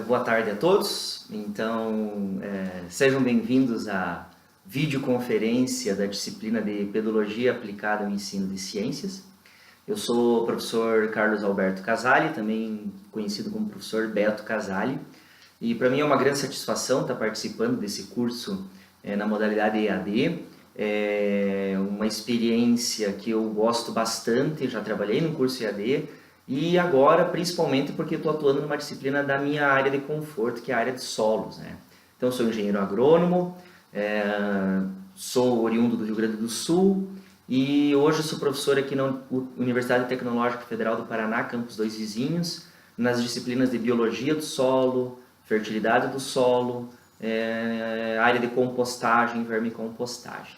Boa tarde a todos. Então, sejam bem-vindos à videoconferência da disciplina de Pedologia Aplicada ao Ensino de Ciências. Eu sou o professor Carlos Alberto Casali, também conhecido como professor Beto Casali, e para mim é uma grande satisfação estar participando desse curso na modalidade EAD. É uma experiência que eu gosto bastante, já trabalhei no curso EAD, e agora, principalmente, porque estou atuando numa disciplina da minha área de conforto, que é a área de solos, né? Então, sou engenheiro agrônomo, sou oriundo do Rio Grande do Sul e hoje sou professor aqui na Universidade Tecnológica Federal do Paraná, Campus Dois Vizinhos, nas disciplinas de Biologia do Solo, Fertilidade do Solo, área de compostagem, vermicompostagem.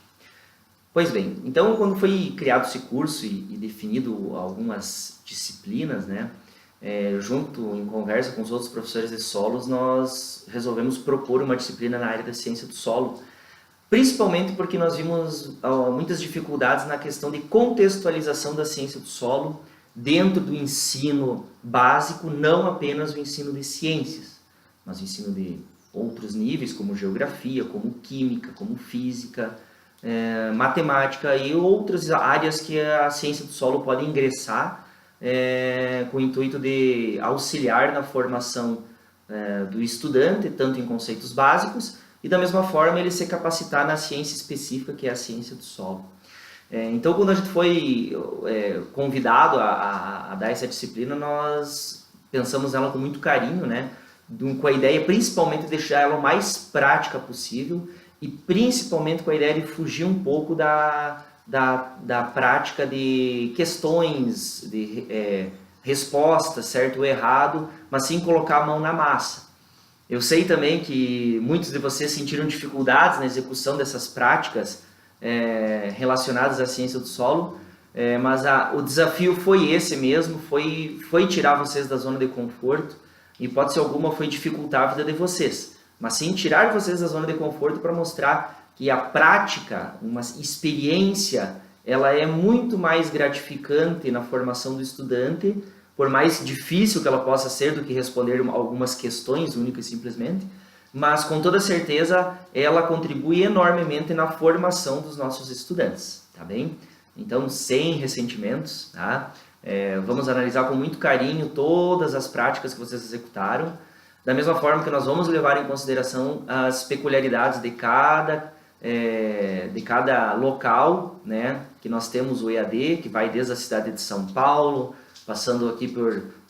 Pois bem, então quando foi criado esse curso e definido algumas disciplinas, né, junto em conversa com os outros professores de solos, nós resolvemos propor uma disciplina na área da ciência do solo, principalmente porque nós vimos muitas dificuldades na questão de contextualização da ciência do solo dentro do ensino básico, não apenas o ensino de ciências, mas o ensino de outros níveis, como geografia, como química, como física, matemática e outras áreas que a ciência do solo pode ingressar com o intuito de auxiliar na formação do estudante, tanto em conceitos básicos, e da mesma forma ele se capacitar na ciência específica, que é a ciência do solo. Então, quando a gente foi convidado a dar essa disciplina, nós pensamos nela com muito carinho, né? Com a ideia principalmente de deixar ela o mais prática possível, e principalmente com a ideia de fugir um pouco da prática de questões, de respostas, certo ou errado, mas sim colocar a mão na massa. Eu sei também que muitos de vocês sentiram dificuldades na execução dessas práticas relacionadas à ciência do solo, mas o desafio foi esse mesmo, foi tirar vocês da zona de conforto, e hipótese alguma foi dificultar a vida de vocês, mas sim tirar vocês da zona de conforto para mostrar que a prática, uma experiência, ela é muito mais gratificante na formação do estudante, por mais difícil que ela possa ser do que responder algumas questões únicas e simplesmente, mas com toda certeza ela contribui enormemente na formação dos nossos estudantes, tá bem? Então, sem ressentimentos, tá? Vamos analisar com muito carinho todas as práticas que vocês executaram, da mesma forma que nós vamos levar em consideração as peculiaridades de cada local, né? Que nós temos o EAD, que vai desde a cidade de São Paulo, passando aqui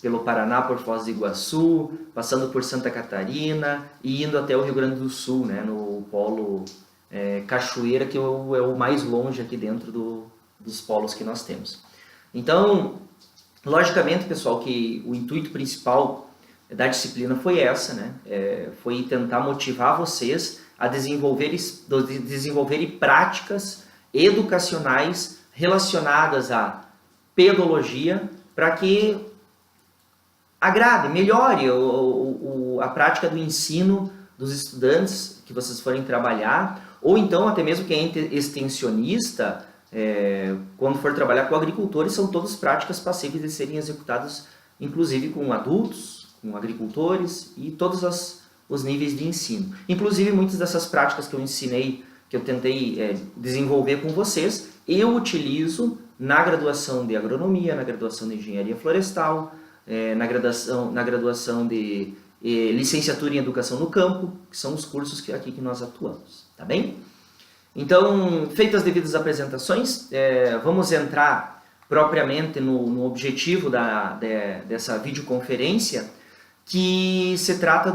pelo Paraná, por Foz do Iguaçu, passando por Santa Catarina e indo até o Rio Grande do Sul, né? No polo Cachoeira, que é o mais longe aqui dentro dos polos que nós temos. Então, logicamente, pessoal, que o intuito principal da disciplina foi essa, né? Foi tentar motivar vocês a desenvolverem práticas educacionais relacionadas à pedologia para que agrade, melhore a prática do ensino dos estudantes que vocês forem trabalhar, ou então até mesmo quem é extensionista, quando for trabalhar com agricultores, são todas práticas passíveis de serem executadas, inclusive com adultos, com agricultores e todos os níveis de ensino. Inclusive, muitas dessas práticas que eu ensinei, que eu tentei desenvolver com vocês, eu utilizo na graduação de agronomia, na graduação de engenharia florestal, na graduação de licenciatura em educação no campo, que são os cursos aqui que nós atuamos, tá bem? Então, feitas as devidas apresentações, vamos entrar propriamente no objetivo dessa videoconferência, que se trata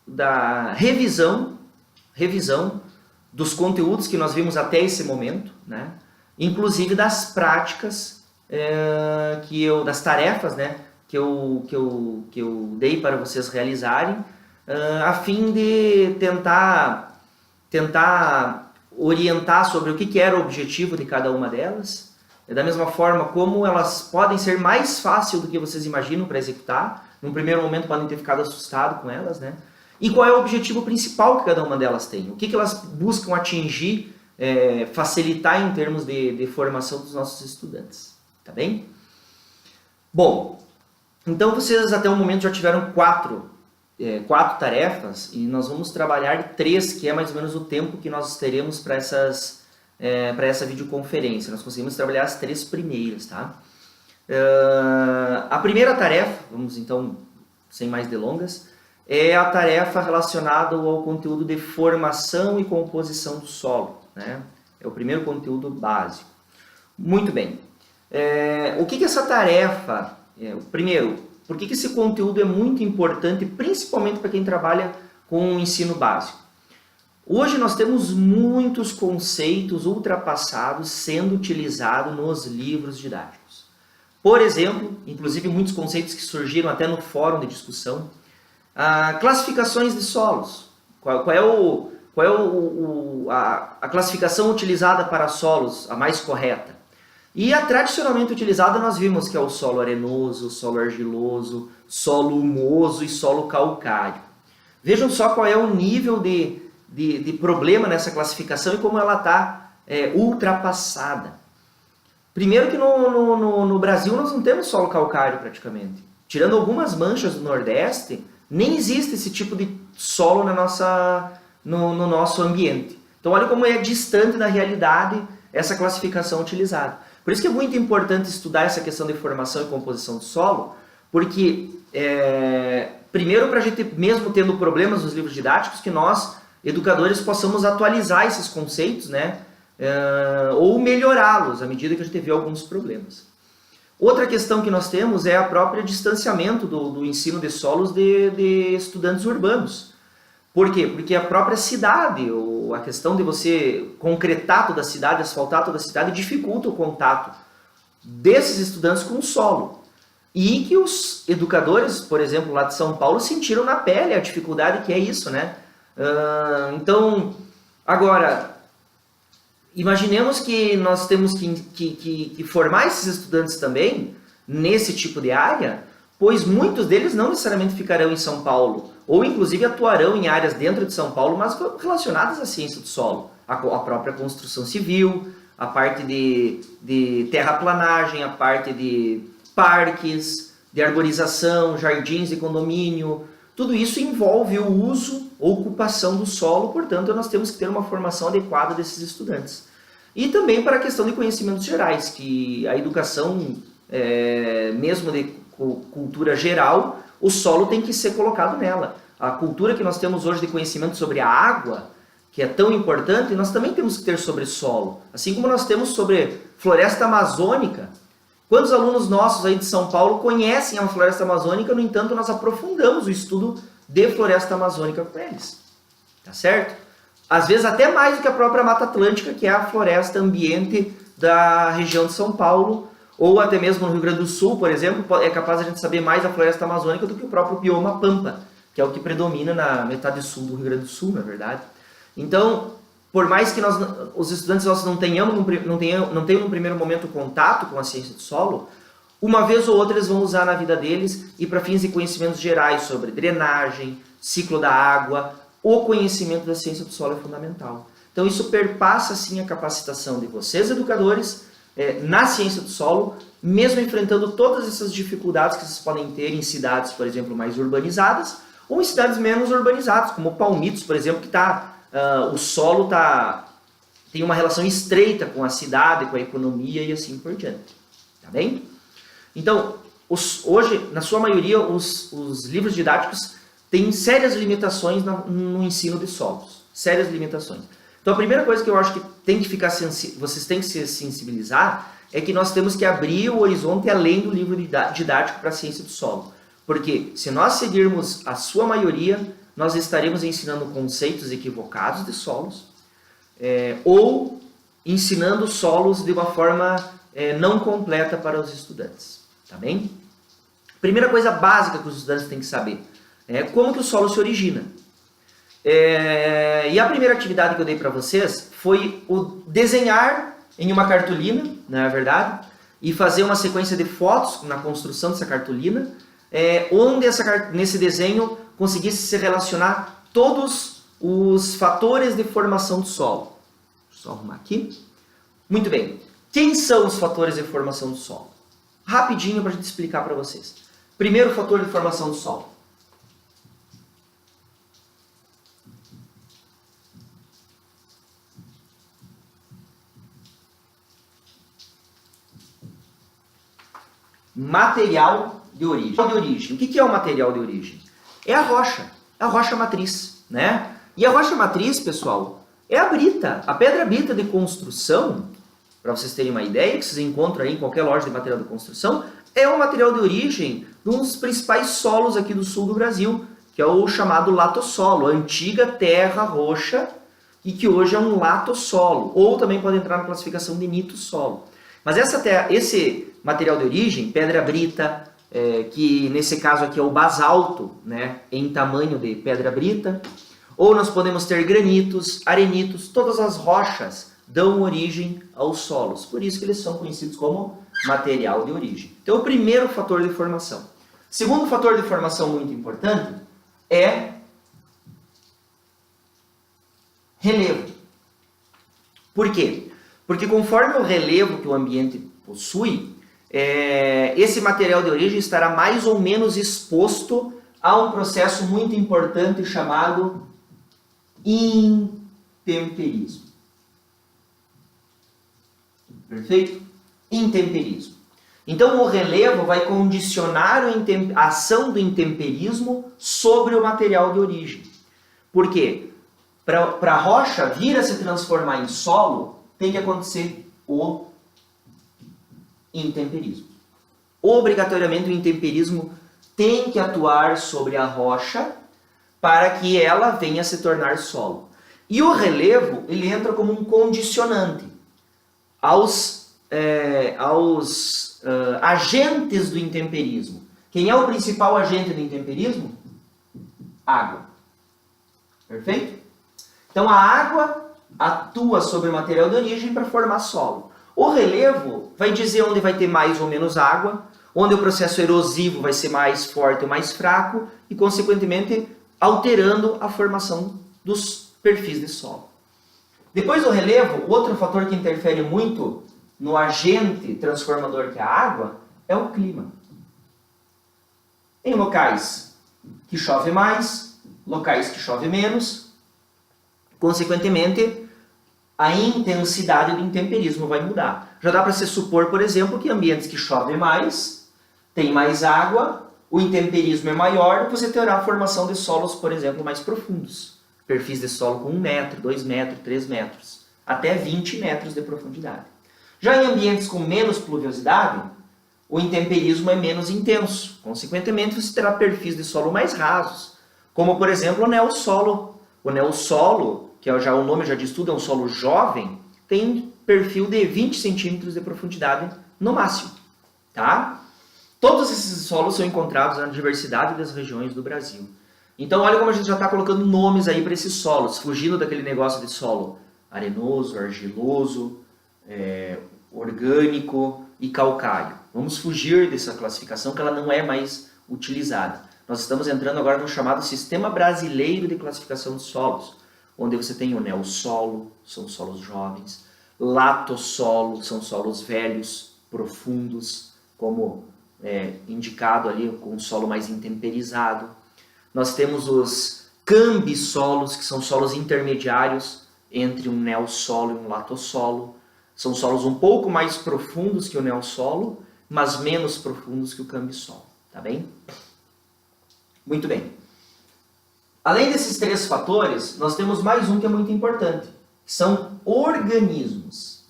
da revisão dos conteúdos que nós vimos até esse momento, né? Inclusive das práticas, das tarefas, né? que eu dei para vocês realizarem, a fim de tentar orientar sobre o que era o objetivo de cada uma delas, da mesma forma como elas podem ser mais fáceis do que vocês imaginam para executar. Num primeiro momento podem ter ficado assustados com elas, né? E qual é o objetivo principal que cada uma delas tem? O que elas buscam atingir, facilitar em termos de formação dos nossos estudantes, tá bem? Bom, Então vocês até o momento já tiveram quatro tarefas e nós vamos trabalhar 3, que é mais ou menos o tempo que nós teremos para essa videoconferência. Nós conseguimos trabalhar as 3 primeiras, tá? A primeira tarefa, vamos então, sem mais delongas, é a tarefa relacionada ao conteúdo de formação e composição do solo, né? É o primeiro conteúdo básico. Muito bem. O que essa tarefa... primeiro, por que esse conteúdo é muito importante, principalmente para quem trabalha com o ensino básico? Hoje nós temos muitos conceitos ultrapassados sendo utilizados nos livros didáticos. Por exemplo, inclusive muitos conceitos que surgiram até no fórum de discussão, classificações de solos. Qual é a classificação utilizada para solos, a mais correta? E a tradicionalmente utilizada nós vimos que é o solo arenoso, solo argiloso, solo humoso e solo calcário. Vejam só qual é o nível de problema nessa classificação e como ela está ultrapassada. Primeiro que no Brasil nós não temos solo calcário praticamente. Tirando algumas manchas do Nordeste, nem existe esse tipo de solo no nosso ambiente. Então olha como é distante da realidade essa classificação utilizada. Por isso que é muito importante estudar essa questão de formação e composição do solo, porque, primeiro, para a gente, mesmo tendo problemas nos livros didáticos, que nós, educadores, possamos atualizar esses conceitos, né? Ou melhorá-los à medida que a gente vê alguns problemas. Outra questão que nós temos é a própria distanciamento do ensino de solos de estudantes urbanos. Por quê? Porque a própria cidade, ou a questão de você concretar toda a cidade, asfaltar toda a cidade, dificulta o contato desses estudantes com o solo. E que os educadores, por exemplo, lá de São Paulo, sentiram na pele a dificuldade que é isso, né? Então, agora, imaginemos que nós temos que formar esses estudantes também nesse tipo de área, pois muitos deles não necessariamente ficarão em São Paulo, ou inclusive atuarão em áreas dentro de São Paulo, mas relacionadas à ciência do solo, a própria construção civil, a parte de terraplanagem, a parte de parques, de arborização, jardins de condomínio. Tudo isso envolve o uso ou ocupação do solo, portanto nós temos que ter uma formação adequada desses estudantes. E também para a questão de conhecimentos gerais, que a educação, mesmo de cultura geral, o solo tem que ser colocado nela. A cultura que nós temos hoje de conhecimento sobre a água, que é tão importante, nós também temos que ter sobre solo. Assim como nós temos sobre floresta amazônica. Quantos alunos nossos aí de São Paulo conhecem a floresta amazônica, no entanto, nós aprofundamos o estudo de floresta amazônica com eles. Tá certo? Às vezes até mais do que a própria Mata Atlântica, que é a floresta ambiente da região de São Paulo, ou até mesmo no Rio Grande do Sul, por exemplo, é capaz de a gente saber mais da floresta amazônica do que o próprio bioma Pampa, que é o que predomina na metade sul do Rio Grande do Sul, na verdade. Então, por mais que os estudantes não tenham no primeiro momento contato com a ciência do solo, uma vez ou outra eles vão usar na vida deles e para fins de conhecimentos gerais sobre drenagem, ciclo da água, o conhecimento da ciência do solo é fundamental. Então isso perpassa sim a capacitação de vocês, educadores, na ciência do solo, mesmo enfrentando todas essas dificuldades que vocês podem ter em cidades, por exemplo, mais urbanizadas, ou em cidades menos urbanizadas, como Palmitos, por exemplo, que o solo tem uma relação estreita com a cidade, com a economia e assim por diante. Tá bem? Então, hoje, na sua maioria, os livros didáticos têm sérias limitações no ensino de solos. Sérias limitações. Então, a primeira coisa que eu acho que vocês têm que se sensibilizar é que nós temos que abrir o horizonte além do livro didático para a ciência do solo. Porque se nós seguirmos a sua maioria, nós estaremos ensinando conceitos equivocados de solos, ou ensinando solos de uma forma não completa para os estudantes. Tá bem? Primeira coisa básica que os estudantes têm que saber é como que o solo se origina. E a primeira atividade que eu dei para vocês foi o desenhar em uma cartolina, não é verdade? E fazer uma sequência de fotos na construção dessa cartolina, onde nesse desenho conseguisse se relacionar todos os fatores de formação do solo. Deixa eu só arrumar aqui. Muito bem. Quem são os fatores de formação do solo? Rapidinho para a gente explicar para vocês. Primeiro fator de formação do solo. Material de origem. O que é o material de origem? É a rocha matriz, né? E a rocha matriz, pessoal, é a brita, a pedra brita de construção, para vocês terem uma ideia, que vocês encontram aí em qualquer loja de material de construção, é o material de origem de um dos principais solos aqui do sul do Brasil, que é o chamado latossolo, a antiga terra roxa, e que hoje é um latossolo, ou também pode entrar na classificação de nitossolo. Mas esse material de origem, pedra brita, que nesse caso aqui é o basalto, né, em tamanho de pedra brita, ou nós podemos ter granitos, arenitos, todas as rochas dão origem aos solos. Por isso que eles são conhecidos como material de origem. Então, o primeiro fator de formação. Segundo fator de formação muito importante é relevo. Por quê? Porque conforme o relevo que o ambiente possui, esse material de origem estará mais ou menos exposto a um processo muito importante chamado intemperismo. Perfeito? Intemperismo. Então, o relevo vai condicionar a ação do intemperismo sobre o material de origem. Por quê? Para a rocha vir a se transformar em solo, tem que acontecer o intemperismo. Obrigatoriamente, o intemperismo tem que atuar sobre a rocha para que ela venha a se tornar solo. E o relevo, ele entra como um condicionante aos agentes do intemperismo. Quem é o principal agente do intemperismo? Água. Perfeito? Então a água atua sobre o material de origem para formar solo. O relevo vai dizer onde vai ter mais ou menos água, onde o processo erosivo vai ser mais forte ou mais fraco e, consequentemente, alterando a formação dos perfis de solo. Depois do relevo, outro fator que interfere muito no agente transformador que é a água é o clima. Em locais que chove mais, locais que chove menos, consequentemente, a intensidade do intemperismo vai mudar. Já dá para se supor, por exemplo, que ambientes que chove mais, tem mais água, o intemperismo é maior, você terá a formação de solos, por exemplo, mais profundos. Perfis de solo com 1 metro, 2 metros, 3 metros, até 20 metros de profundidade. Já em ambientes com menos pluviosidade, o intemperismo é menos intenso. Consequentemente, você terá perfis de solo mais rasos, como, por exemplo, o neossolo. O neossolo, que já o nome já diz tudo, é um solo jovem, tem perfil de 20 centímetros de profundidade no máximo. Tá? Todos esses solos são encontrados na diversidade das regiões do Brasil. Então, olha como a gente já está colocando nomes aí para esses solos, fugindo daquele negócio de solo arenoso, argiloso, orgânico e calcário. Vamos fugir dessa classificação que ela não é mais utilizada. Nós estamos entrando agora no chamado Sistema Brasileiro de Classificação de Solos, onde você tem o neossolo, são solos jovens, latossolo, são solos velhos, profundos, como indicado ali com um solo mais intemperizado. Nós temos os cambissolos, que são solos intermediários entre um neossolo e um latossolo. São solos um pouco mais profundos que o neossolo, mas menos profundos que o cambissolo. Tá bem? Muito bem. Além desses 3 fatores, nós temos mais um que é muito importante, que são organismos.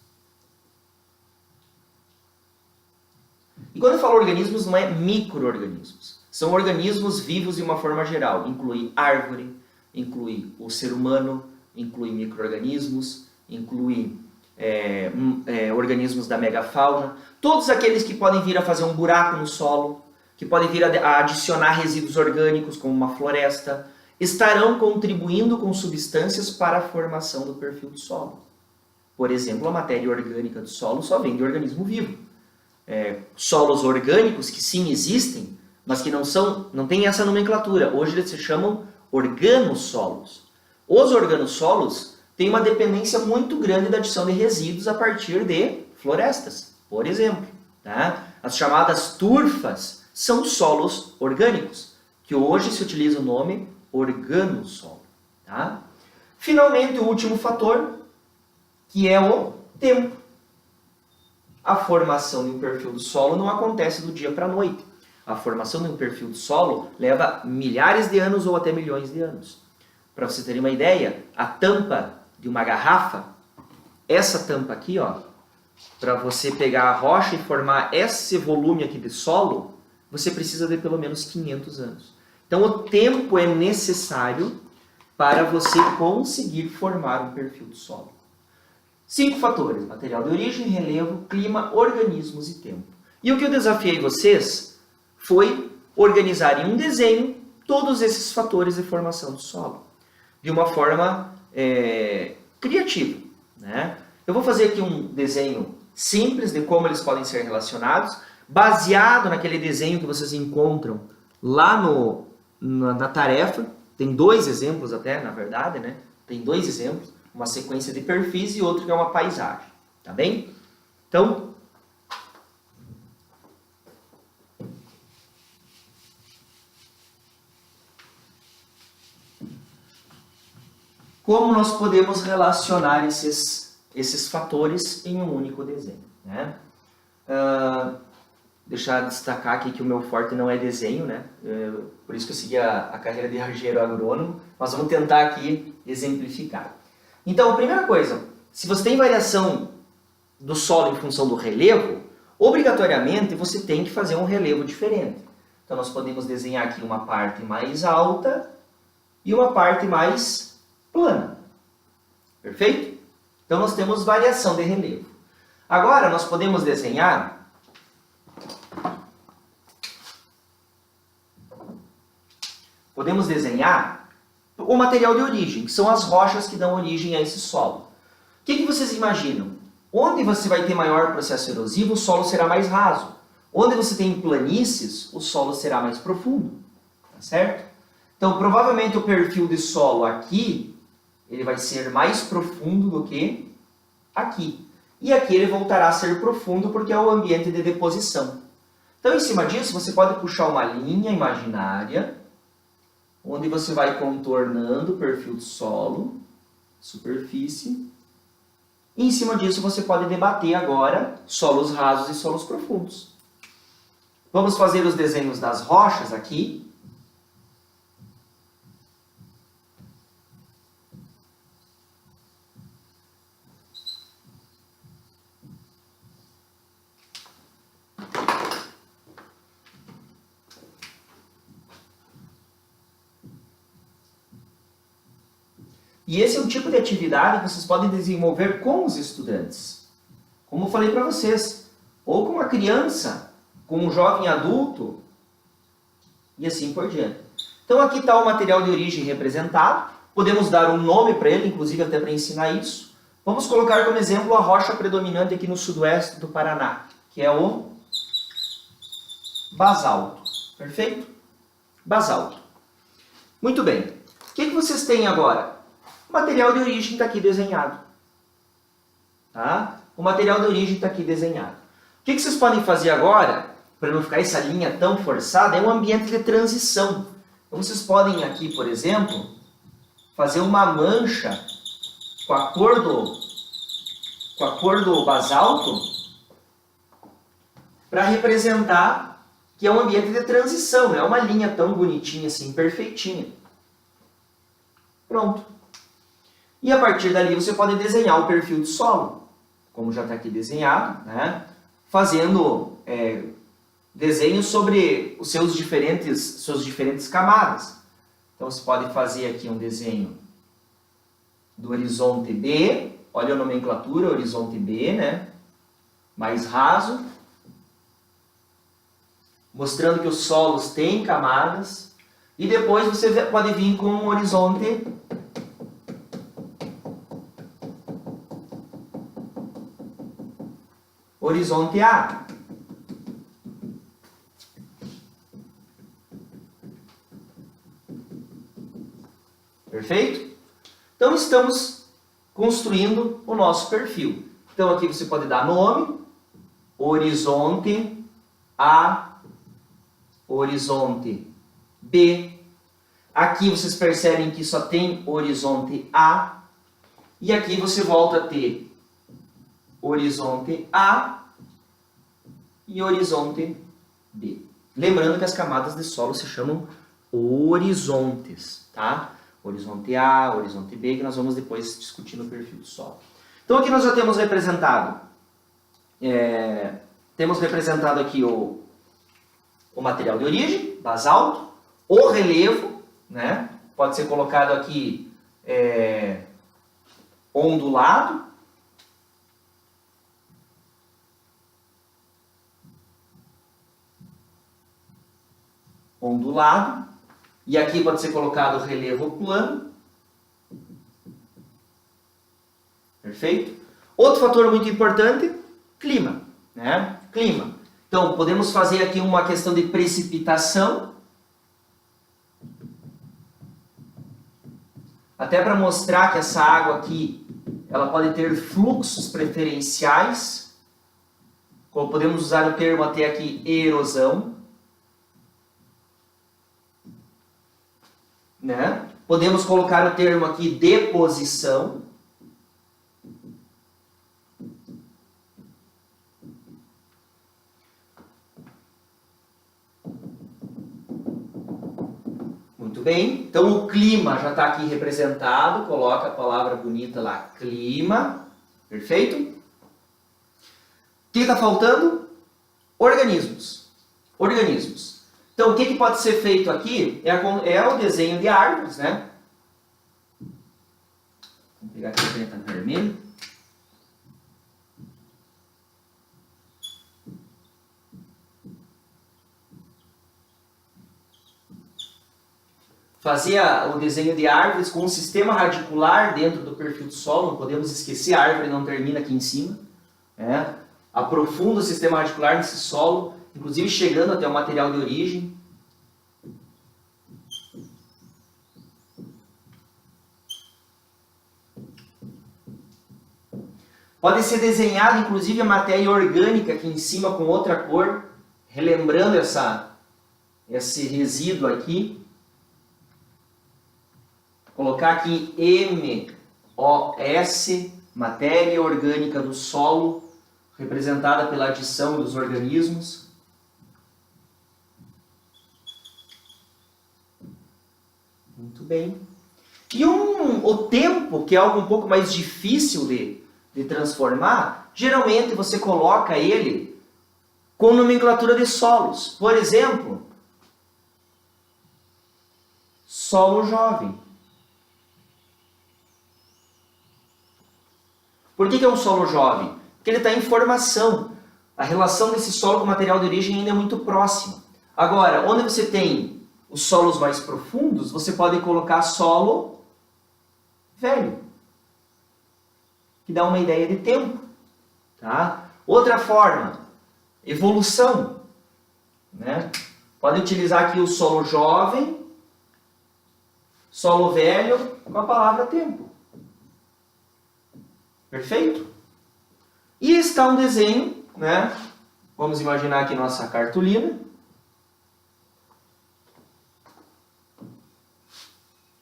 E quando eu falo organismos, não é micro-organismos. São organismos vivos de uma forma geral. Inclui árvore, inclui o ser humano, inclui micro-organismos, inclui organismos da megafauna. Todos aqueles que podem vir a fazer um buraco no solo, que podem vir a adicionar resíduos orgânicos, como uma floresta, estarão contribuindo com substâncias para a formação do perfil do solo. Por exemplo, a matéria orgânica do solo só vem de organismo vivo. Solos orgânicos que sim existem, mas que não têm essa nomenclatura. Hoje eles se chamam organossolos. Os organossolos têm uma dependência muito grande da adição de resíduos a partir de florestas, por exemplo. Tá? As chamadas turfas são solos orgânicos, que hoje se utiliza o nome organossolo. Tá? Finalmente, o último fator, que é o tempo. A formação de um perfil do solo não acontece do dia para a noite. A formação de um perfil do solo leva milhares de anos ou até milhões de anos. Para você terem uma ideia, a tampa de uma garrafa, essa tampa aqui, ó, para você pegar a rocha e formar esse volume aqui de solo, você precisa de pelo menos 500 anos. Então o tempo é necessário para você conseguir formar um perfil do solo. 5 fatores: material de origem, relevo, clima, organismos e tempo. E o que eu desafiei vocês foi organizar em um desenho todos esses fatores de formação do solo, de uma forma criativa, né? Eu vou fazer aqui um desenho simples de como eles podem ser relacionados, baseado naquele desenho que vocês encontram lá na tarefa. Tem 2 exemplos até, na verdade, né? Tem 2 exemplos, uma sequência de perfis e outro que é uma paisagem, tá bem? Então, como nós podemos relacionar esses fatores em um único desenho, né? Deixar destacar aqui que o meu forte não é desenho, né? Por isso que eu segui a carreira de engenheiro agrônomo, mas vamos tentar aqui exemplificar. Então, a primeira coisa, se você tem variação do solo em função do relevo, obrigatoriamente você tem que fazer um relevo diferente. Então, nós podemos desenhar aqui uma parte mais alta e uma parte mais plana. Perfeito? Então, nós temos variação de relevo. Agora, nós podemos desenhar o material de origem, que são as rochas que dão origem a esse solo. O que vocês imaginam? Onde você vai ter maior processo erosivo, o solo será mais raso. Onde você tem planícies, o solo será mais profundo. Tá certo? Então, provavelmente o perfil de solo aqui, ele vai ser mais profundo do que aqui. E aqui ele voltará a ser profundo porque é o ambiente de deposição. Então, em cima disso, você pode puxar uma linha imaginária, onde você vai contornando o perfil do solo, superfície. E em cima disso você pode debater agora solos rasos e solos profundos. Vamos fazer os desenhos das rochas aqui. E esse é um tipo de atividade que vocês podem desenvolver com os estudantes. Como eu falei para vocês, ou com uma criança, com um jovem adulto, e assim por diante. Então aqui está o material de origem representado, podemos dar um nome para ele, inclusive até para ensinar isso. Vamos colocar como exemplo a rocha predominante aqui no sudoeste do Paraná, que é o basalto. Perfeito? Basalto. Muito bem. O que vocês têm agora? O material de origem está aqui desenhado. Tá? O material de origem está aqui desenhado. O que vocês podem fazer agora, para não ficar essa linha tão forçada, é um ambiente de transição. Então vocês podem aqui, por exemplo, fazer uma mancha com a cor do basalto para representar que é um ambiente de transição, não é uma linha tão bonitinha assim, perfeitinha. Pronto. E a partir dali você pode desenhar o perfil do solo, como já está aqui desenhado, né? Fazendo desenhos sobre os suas diferentes camadas. Então você pode fazer aqui um desenho do horizonte B, olha a nomenclatura, horizonte B, né? Mais raso, mostrando que os solos têm camadas, e depois você pode vir com um horizonte A. Perfeito? Então estamos construindo o nosso perfil. Então aqui você pode dar nome, horizonte A horizonte B. Aqui vocês percebem que só tem horizonte A. E aqui você volta a ter horizonte A e horizonte B. Lembrando que as camadas de solo se chamam horizontes, tá? Horizonte A, horizonte B, que nós vamos depois discutir no perfil do solo. Então aqui nós já temos representado, aqui o material de origem, basalto, o relevo, né? Pode ser colocado aqui ondulado, e aqui pode ser colocado relevo plano. Perfeito? Outro fator muito importante, clima, né? Clima. Então, podemos fazer aqui uma questão de precipitação, até para mostrar que essa água aqui, ela pode ter fluxos preferenciais, como podemos usar o termo até aqui, erosão, né? Podemos colocar o termo aqui, deposição. Muito bem, então o clima já está aqui representado, coloca a palavra bonita lá, clima, perfeito? O que está faltando? Organismos. Então o que pode ser feito aqui é o desenho de árvores, né? Vamos pegar aqui a caneta vermelha. Fazer o desenho de árvores com um sistema radicular dentro do perfil do solo, não podemos esquecer, a árvore não termina aqui em cima. Aprofunda o sistema radicular nesse solo, inclusive chegando até o material de origem. Pode ser desenhado, inclusive, a matéria orgânica aqui em cima com outra cor, relembrando esse resíduo aqui. Colocar aqui MOS, matéria orgânica do solo, representada pela adição dos organismos. Muito bem. E o tempo, que é algo um pouco mais difícil de transformar, geralmente você coloca ele com nomenclatura de solos. Por exemplo, solo jovem. Por que é um solo jovem? Porque ele está em formação. A relação desse solo com o material de origem ainda é muito próxima. Agora, onde você tem os solos mais profundos, você pode colocar solo velho, que dá uma ideia de tempo. Tá? Outra forma, evolução. Né? Pode utilizar aqui o solo jovem, solo velho, com a palavra tempo. Perfeito? E está um desenho, né? Vamos imaginar aqui nossa cartolina,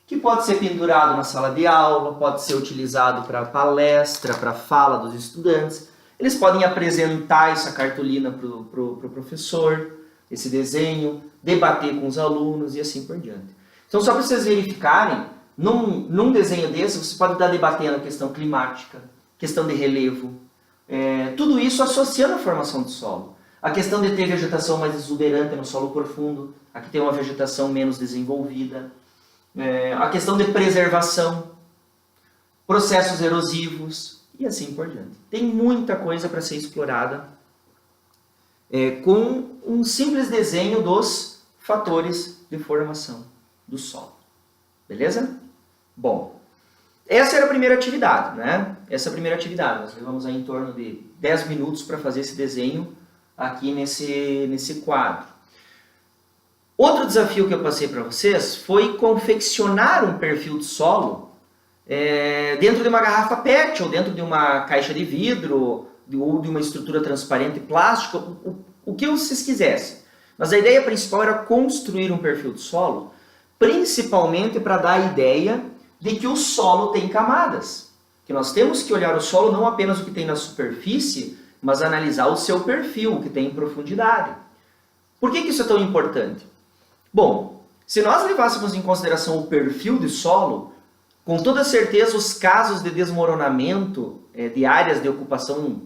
que pode ser pendurado na sala de aula, pode ser utilizado para palestra, para fala dos estudantes. Eles podem apresentar essa cartolina para o professor, esse desenho, debater com os alunos e assim por diante. Então, só para vocês verificarem, num desenho desse, você pode estar debatendo a questão climática, questão de relevo, tudo isso associando a formação do solo. A questão de ter vegetação mais exuberante no solo profundo, aqui tem uma vegetação menos desenvolvida. A questão de preservação, processos erosivos e assim por diante. Tem muita coisa para ser explorada com um simples desenho dos fatores de formação do solo. Beleza? Bom, essa era a primeira atividade, né? Essa é a primeira atividade. Nós levamos aí em torno de 10 minutos para fazer esse desenho aqui nesse quadro. Outro desafio que eu passei para vocês foi confeccionar um perfil de solo dentro de uma garrafa PET, ou dentro de uma caixa de vidro, ou de uma estrutura transparente plástica, o que vocês quisessem. Mas a ideia principal era construir um perfil de solo, principalmente para dar a ideia de que o solo tem camadas. Que nós temos que olhar o solo não apenas o que tem na superfície, mas analisar o seu perfil, o que tem em profundidade. Por que isso é tão importante? Bom, se nós levássemos em consideração o perfil de solo, com toda certeza os casos de desmoronamento de áreas de ocupação,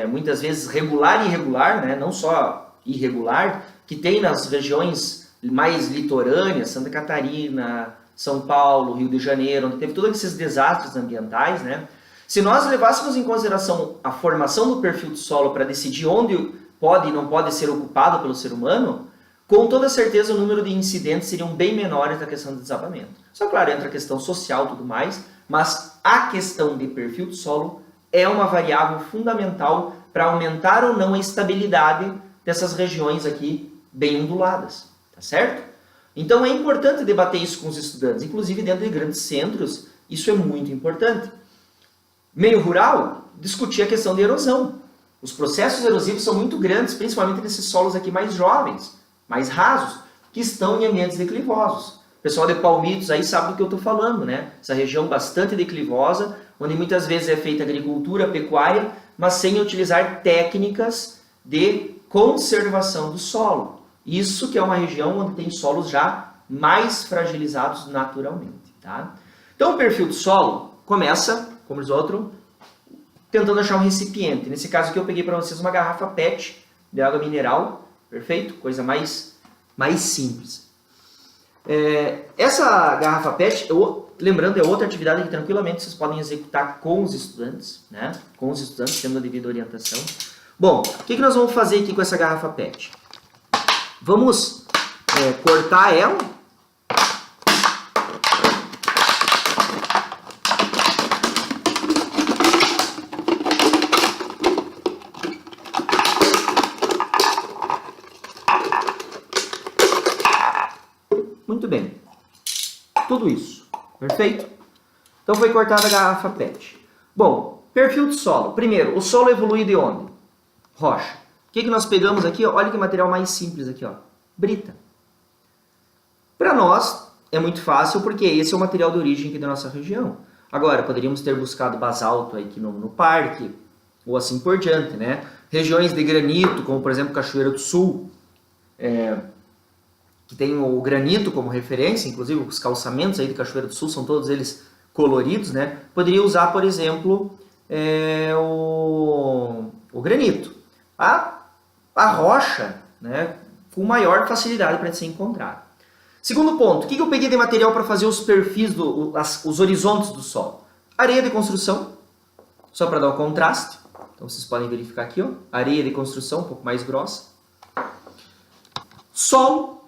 muitas vezes regular e irregular, né? Não só irregular, que tem nas regiões mais litorâneas, Santa Catarina, São Paulo, Rio de Janeiro, onde teve todos esses desastres ambientais, né? Se nós levássemos em consideração a formação do perfil do solo para decidir onde pode e não pode ser ocupado pelo ser humano, com toda certeza o número de incidentes seriam bem menores na questão do desabamento. Só claro, entra a questão social e tudo mais, mas a questão de perfil do solo é uma variável fundamental para aumentar ou não a estabilidade dessas regiões aqui bem onduladas, tá certo? Então é importante debater isso com os estudantes, inclusive dentro de grandes centros, isso é muito importante. Meio rural, discutir a questão de erosão. Os processos erosivos são muito grandes, principalmente nesses solos aqui mais jovens, mais rasos, que estão em ambientes declivosos. O pessoal de Palmitos aí sabe do que eu estou falando, né? Essa região bastante declivosa, onde muitas vezes é feita agricultura, pecuária, mas sem utilizar técnicas de conservação do solo. Isso que é uma região onde tem solos já mais fragilizados naturalmente, tá? Então o perfil do solo começa, como diz o outro, tentando achar um recipiente. Nesse caso aqui eu peguei para vocês uma garrafa PET de água mineral, perfeito? Coisa mais simples. Essa garrafa PET, lembrando, é outra atividade que tranquilamente vocês podem executar com os estudantes, né? Com os estudantes, tendo a devida orientação. Bom, o que nós vamos fazer aqui com essa garrafa PET? Vamos cortar ela. Muito bem. Tudo isso. Perfeito? Então foi cortada a garrafa PET. Bom, perfil de solo. Primeiro, o solo evolui de onde? Rocha. O que nós pegamos aqui? Olha que material mais simples aqui, ó. Brita. Para nós é muito fácil porque esse é o material de origem aqui da nossa região. Agora, poderíamos ter buscado basalto aqui no parque, ou assim por diante, né? Regiões de granito, como por exemplo Cachoeira do Sul, que tem o granito como referência, inclusive os calçamentos aí de Cachoeira do Sul são todos eles coloridos, né? Poderia usar, por exemplo, o granito. A rocha, né, com maior facilidade para ser encontrada. Segundo ponto, o que eu peguei de material para fazer os perfis, os horizontes do solo? Areia de construção, só para dar o contraste. Então vocês podem verificar aqui, ó, areia de construção, um pouco mais grossa. Solo,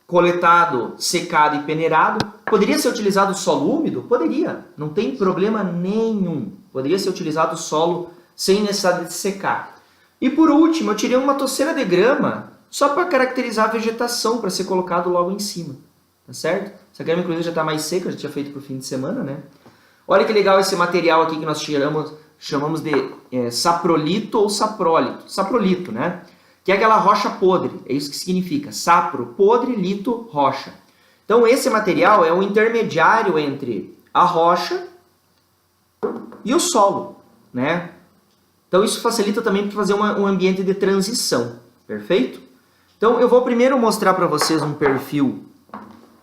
coletado, secado e peneirado. Poderia ser utilizado solo úmido? Poderia, não tem problema nenhum. Poderia ser utilizado solo sem necessidade de secar. E por último, eu tirei uma toceira de grama só para caracterizar a vegetação, para ser colocado logo em cima. Tá certo? Essa grama, inclusive, já está mais seca, já tinha feito para o fim de semana, né? Olha que legal esse material aqui que nós chamamos de saprolito ou saprólito. Saprolito, né? Que é aquela rocha podre. É isso que significa. Sapro, podre, lito, rocha. Então, esse material é um intermediário entre a rocha e o solo, né? Então isso facilita também para fazer um ambiente de transição, perfeito? Então eu vou primeiro mostrar para vocês um perfil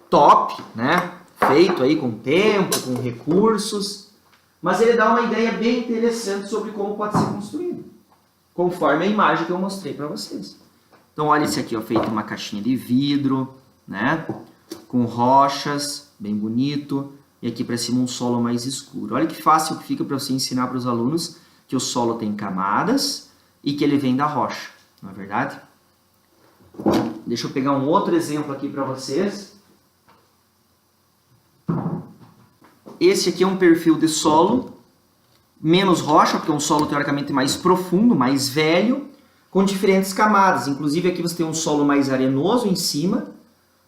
top, né? Feito aí com tempo, com recursos, mas ele dá uma ideia bem interessante sobre como pode ser construído, conforme a imagem que eu mostrei para vocês. Então olha esse aqui, ó, feito uma caixinha de vidro, né? Com rochas, bem bonito, e aqui para cima um solo mais escuro. Olha que fácil que fica para você ensinar para os alunos que o solo tem camadas e que ele vem da rocha, não é verdade? Deixa eu pegar um outro exemplo aqui para vocês. Esse aqui é um perfil de solo, menos rocha, porque é um solo teoricamente mais profundo, mais velho, com diferentes camadas. Inclusive aqui você tem um solo mais arenoso em cima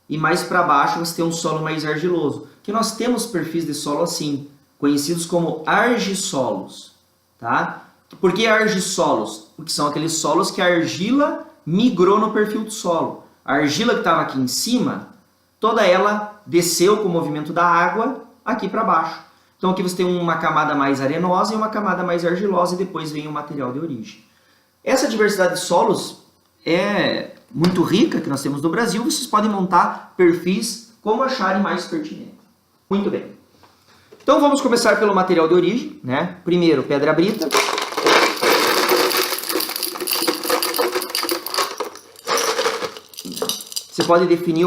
e mais para baixo você tem um solo mais argiloso. Que nós temos perfis de solo assim, conhecidos como argissolos. Tá? Por que argissolos? Porque são aqueles solos que a argila migrou no perfil do solo. A argila que estava aqui em cima, toda ela desceu com o movimento da água aqui para baixo. Então aqui você tem uma camada mais arenosa e uma camada mais argilosa e depois vem o material de origem. Essa diversidade de solos é muito rica que nós temos no Brasil. Vocês podem montar perfis como acharem mais pertinente. Muito bem. Então vamos começar pelo material de origem, né? Primeiro, pedra brita. Você pode definir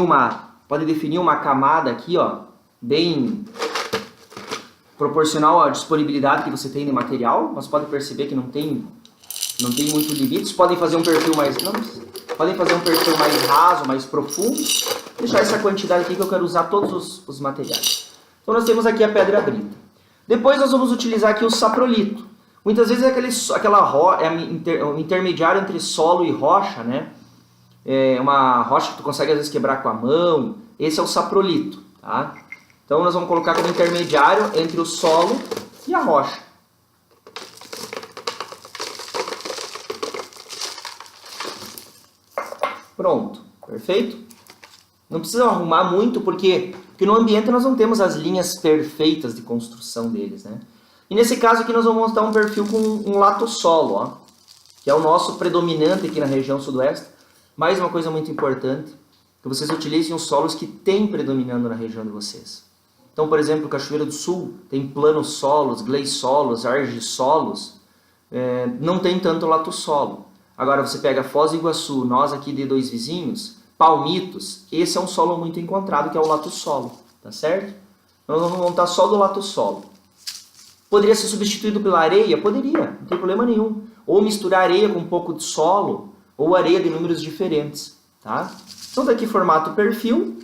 uma camada aqui, ó, bem proporcional à disponibilidade que você tem de material. Mas pode perceber que não tem muito limite. Vocês podem fazer um perfil mais raso, mais profundo. Deixar essa quantidade aqui que eu quero usar todos os materiais. Então nós temos aqui a pedra brita. Depois nós vamos utilizar aqui o saprolito. Muitas vezes é o intermediário entre solo e rocha, né? É uma rocha que tu consegue às vezes quebrar com a mão. Esse é o saprolito, tá? Então nós vamos colocar como intermediário entre o solo e a rocha. Pronto, perfeito? Não precisa arrumar muito porque no ambiente nós não temos as linhas perfeitas de construção deles, né? E nesse caso aqui nós vamos montar um perfil com um latossolo, ó, que é o nosso predominante aqui na região sudoeste. Mais uma coisa muito importante, que vocês utilizem os solos que tem predominando na região de vocês. Então, por exemplo, Cachoeira do Sul tem planos solos, gleissolos, argissolos, não tem tanto latossolo. Agora você pega Foz do Iguaçu, nós aqui de Dois Vizinhos, Palmitos, esse é um solo muito encontrado, que é o latossolo, tá certo? Nós vamos montar só do latossolo. Poderia ser substituído pela areia? Poderia, não tem problema nenhum. Ou misturar areia com um pouco de solo, ou areia de números diferentes, tá? Então daqui formata o perfil,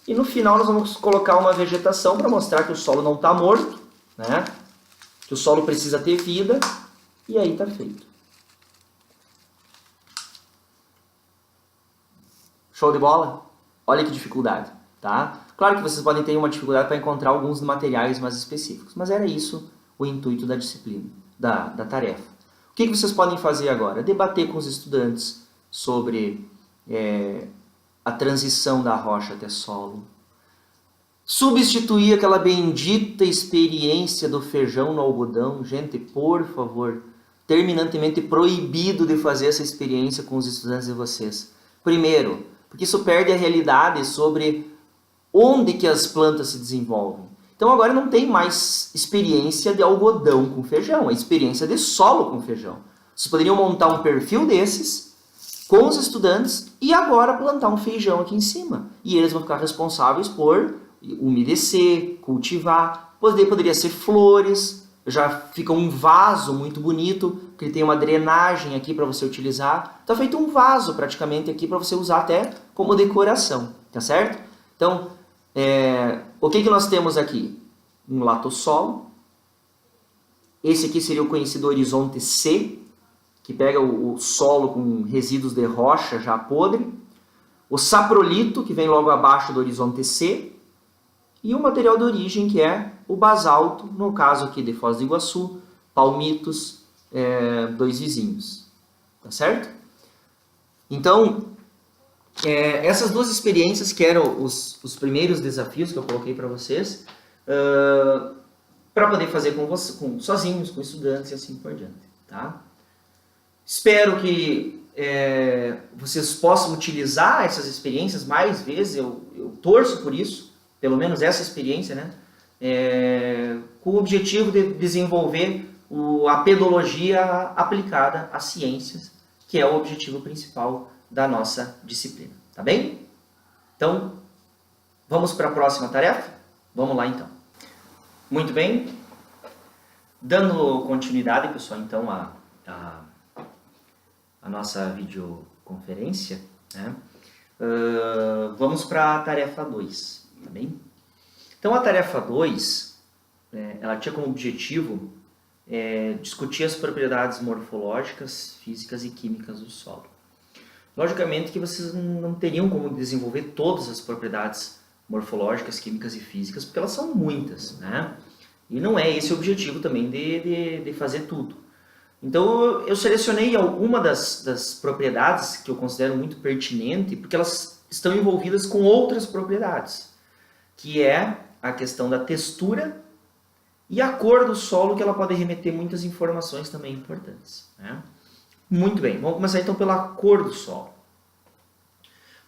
e no final nós vamos colocar uma vegetação para mostrar que o solo não está morto, né? Que o solo precisa ter vida, e aí está feito. Show de bola? Olha que dificuldade, tá? Claro que vocês podem ter uma dificuldade para encontrar alguns materiais mais específicos, mas era isso o intuito da disciplina, da tarefa. O que vocês podem fazer agora? Debater com os estudantes sobre a transição da rocha até solo. Substituir aquela bendita experiência do feijão no algodão. Gente, por favor, terminantemente proibido de fazer essa experiência com os estudantes de vocês. Primeiro, porque isso perde a realidade sobre onde que as plantas se desenvolvem. Então agora não tem mais experiência de algodão com feijão, é experiência de solo com feijão. Vocês poderiam montar um perfil desses com os estudantes e agora plantar um feijão aqui em cima. E eles vão ficar responsáveis por umedecer, cultivar. Poderia ser flores, já fica um vaso muito bonito, que ele tem uma drenagem aqui para você utilizar. Está feito um vaso praticamente aqui para você usar até como decoração, tá certo? Então, o que nós temos aqui? Um latossolo. Esse aqui seria o conhecido horizonte C, que pega o solo com resíduos de rocha já podre. O saprolito, que vem logo abaixo do horizonte C. E o material de origem, que é o basalto, no caso aqui de Foz do Iguaçu, Palmitos, Dois Vizinhos. Tá certo? Então, essas duas experiências que eram os primeiros desafios que eu coloquei para vocês, para poder fazer sozinhos, com estudantes e assim por diante. Tá? Espero que vocês possam utilizar essas experiências mais vezes, eu torço por isso, pelo menos essa experiência, né? Com o objetivo de desenvolver a pedologia aplicada às ciências, que é o objetivo principal da nossa disciplina, tá bem? Então, vamos para a próxima tarefa? Vamos lá então. Muito bem, dando continuidade, pessoal, então, a nossa videoconferência, né? Vamos para a tarefa 2, tá bem? Então, a tarefa 2, ela tinha como objetivo discutir as propriedades morfológicas, físicas e químicas do solo. Logicamente que vocês não teriam como desenvolver todas as propriedades morfológicas, químicas e físicas, porque elas são muitas, né? E não é esse o objetivo também de fazer tudo. Então eu selecionei alguma das propriedades que eu considero muito pertinente, porque elas estão envolvidas com outras propriedades, que é a questão da textura e a cor do solo, que ela pode remeter muitas informações também importantes, né? Muito bem, vamos começar então pela cor do solo.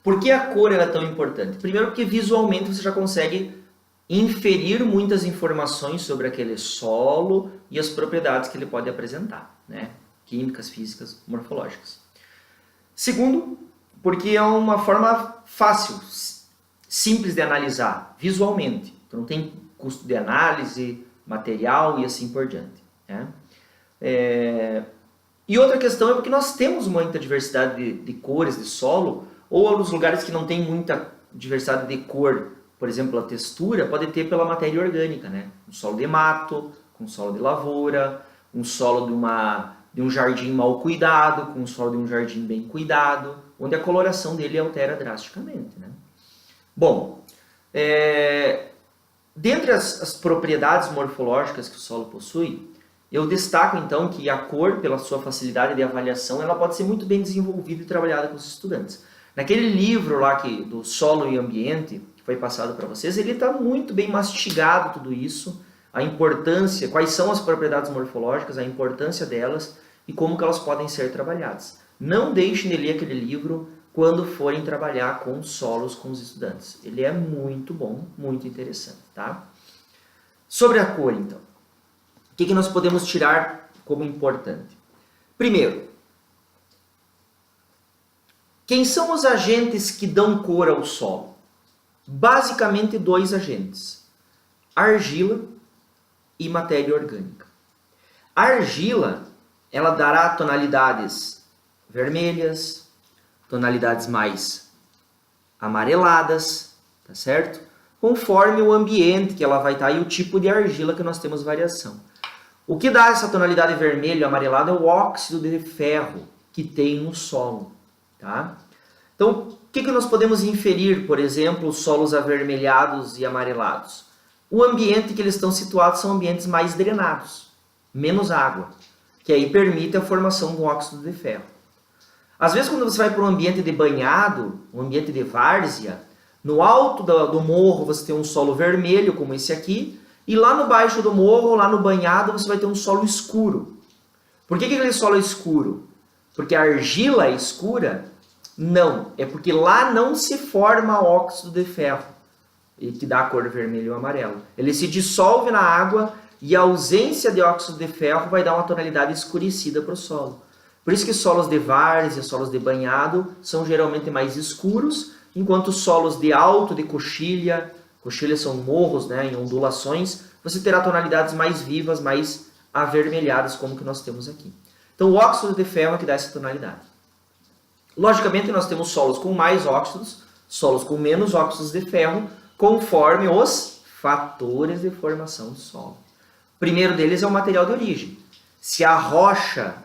Por que a cor é tão importante? Primeiro porque visualmente você já consegue inferir muitas informações sobre aquele solo e as propriedades que ele pode apresentar, né? Químicas, físicas, morfológicas. Segundo, porque é uma forma fácil, simples de analisar visualmente. Então não tem custo de análise, material e assim por diante, né? E outra questão é porque nós temos muita diversidade de cores de solo, ou nos lugares que não tem muita diversidade de cor, por exemplo, a textura, pode ter pela matéria orgânica, né? Um solo de mato, com solo de lavoura, um solo de um jardim mal cuidado, com um solo de um jardim bem cuidado, onde a coloração dele altera drasticamente, né? Bom, dentre as propriedades morfológicas que o solo possui, eu destaco então que a cor, pela sua facilidade de avaliação, ela pode ser muito bem desenvolvida e trabalhada com os estudantes. Naquele livro lá do Solo e Ambiente, que foi passado para vocês, ele está muito bem mastigado tudo isso, a importância, quais são as propriedades morfológicas, a importância delas e como que elas podem ser trabalhadas. Não deixem de ler aquele livro quando forem trabalhar com solos com os estudantes. Ele é muito bom, muito interessante, tá? Sobre a cor, então. O que nós podemos tirar como importante? Primeiro, quem são os agentes que dão cor ao solo? Basicamente 2 agentes, argila e matéria orgânica. A argila, ela dará tonalidades vermelhas, tonalidades mais amareladas, tá certo? Conforme o ambiente que ela vai estar e o tipo de argila que nós temos variação. O que dá essa tonalidade vermelho e amarelada é o óxido de ferro que tem no solo, tá? Então, o que nós podemos inferir, por exemplo, os solos avermelhados e amarelados? O ambiente que eles estão situados são ambientes mais drenados, menos água, que aí permite a formação do óxido de ferro. Às vezes, quando você vai para um ambiente de banhado, um ambiente de várzea, no alto do morro você tem um solo vermelho, como esse aqui, e lá no baixo do morro, lá no banhado, você vai ter um solo escuro. Por que aquele solo é escuro? Porque a argila é escura? Não, é porque lá não se forma óxido de ferro, que dá a cor vermelho e amarelo. Ele se dissolve na água e a ausência de óxido de ferro vai dar uma tonalidade escurecida para o solo. Por isso que solos de várzea, solos de banhado, são geralmente mais escuros, enquanto solos de alto, de coxilha são morros, né, em ondulações, você terá tonalidades mais vivas, mais avermelhadas, como que nós temos aqui. Então o óxido de ferro é que dá essa tonalidade. Logicamente nós temos solos com mais óxidos, solos com menos óxidos de ferro, conforme os fatores de formação do solo. O primeiro deles é o material de origem. Se a rocha,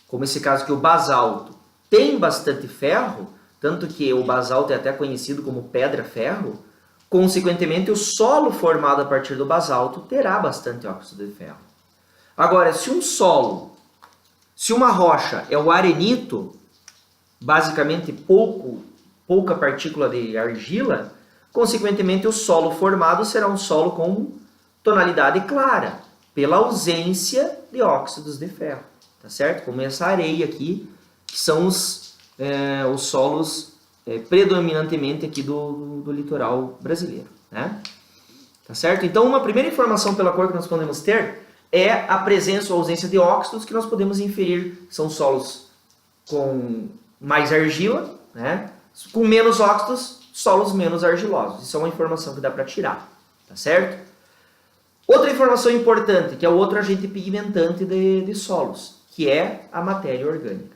como esse caso aqui, o basalto, tem bastante ferro, tanto que o basalto é até conhecido como pedra-ferro, consequentemente o solo formado a partir do basalto terá bastante óxido de ferro. Agora, se uma rocha é o arenito, basicamente pouca partícula de argila, consequentemente o solo formado será um solo com tonalidade clara, pela ausência de óxidos de ferro, tá certo? Como essa areia aqui, que são os solos predominantemente aqui do litoral brasileiro, né? Tá certo? Então, uma primeira informação pela cor que nós podemos ter é a presença ou ausência de óxidos, que nós podemos inferir são solos com mais argila, né? Com menos óxidos, solos menos argilosos. Isso é uma informação que dá para tirar, tá certo? Outra informação importante, que é o outro agente pigmentante de solos, que é a matéria orgânica.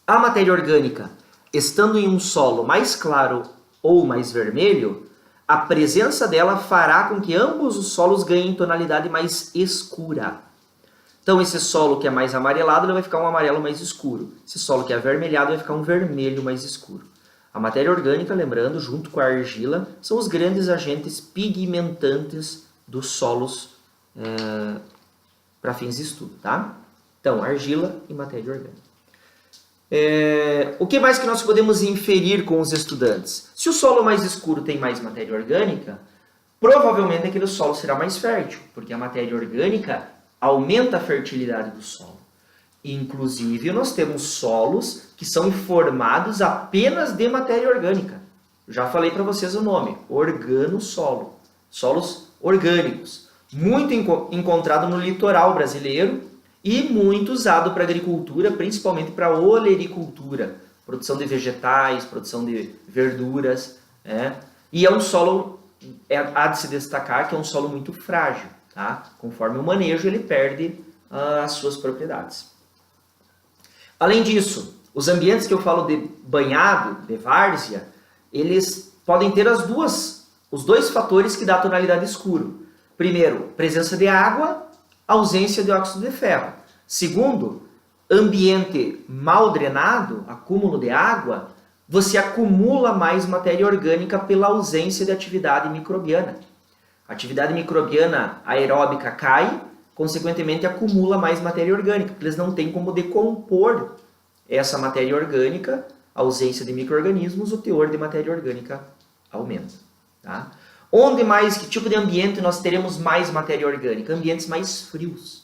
A matéria orgânica, estando em um solo mais claro ou mais vermelho, a presença dela fará com que ambos os solos ganhem tonalidade mais escura. Então, esse solo que é mais amarelado, ele vai ficar um amarelo mais escuro. Esse solo que é avermelhado vai ficar um vermelho mais escuro. A matéria orgânica, lembrando, junto com a argila, são os grandes agentes pigmentantes dos solos para fins de estudo, tá? Então, argila e matéria orgânica. O que mais que nós podemos inferir com os estudantes? Se o solo mais escuro tem mais matéria orgânica, provavelmente aquele solo será mais fértil, porque a matéria orgânica aumenta a fertilidade do solo. Inclusive, nós temos solos que são formados apenas de matéria orgânica. Já falei para vocês o nome, organossolo. Solos orgânicos. Muito encontrado no litoral brasileiro e muito usado para agricultura, principalmente para olericultura. Produção de vegetais, produção de verduras. E é um solo, há de se destacar que é um solo muito frágil. Tá? Conforme o manejo, ele perde as suas propriedades. Além disso, os ambientes que eu falo de banhado, de várzea, eles podem ter os dois fatores que dão a tonalidade escuro. Primeiro, presença de água, ausência de óxido de ferro. Segundo, ambiente mal drenado, acúmulo de água, você acumula mais matéria orgânica pela ausência de atividade microbiana. A atividade microbiana aeróbica cai, consequentemente acumula mais matéria orgânica, porque eles não têm como decompor essa matéria orgânica, ausência de micro-organismos, o teor de matéria orgânica aumenta. Tá? Que tipo de ambiente nós teremos mais matéria orgânica? Ambientes mais frios.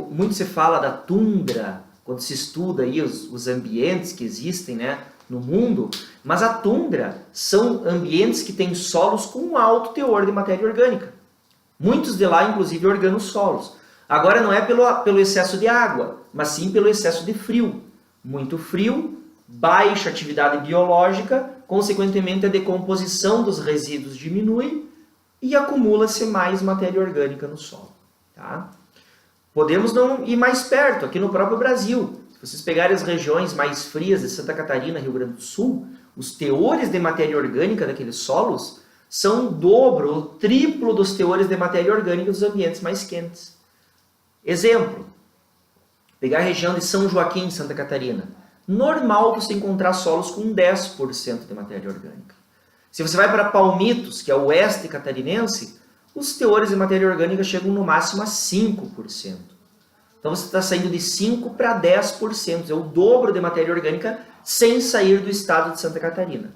Muito se fala da tundra, quando se estuda aí os ambientes que existem, né, no mundo, mas a tundra são ambientes que têm solos com um alto teor de matéria orgânica. Muitos de lá, inclusive, organossolos. Agora não é pelo excesso de água, mas sim pelo excesso de frio. Muito frio, baixa atividade biológica, consequentemente a decomposição dos resíduos diminui e acumula-se mais matéria orgânica no solo. Tá? Podemos não ir mais perto, aqui no próprio Brasil. Se vocês pegarem as regiões mais frias de Santa Catarina, Rio Grande do Sul, os teores de matéria orgânica daqueles solos são o dobro, o triplo dos teores de matéria orgânica dos ambientes mais quentes. Exemplo, pegar a região de São Joaquim, Santa Catarina. Normal você encontrar solos com 10% de matéria orgânica. Se você vai para Palmitos, que é o oeste catarinense, os teores de matéria orgânica chegam no máximo a 5%. Então você está saindo de 5% para 10%, é o dobro de matéria orgânica sem sair do estado de Santa Catarina.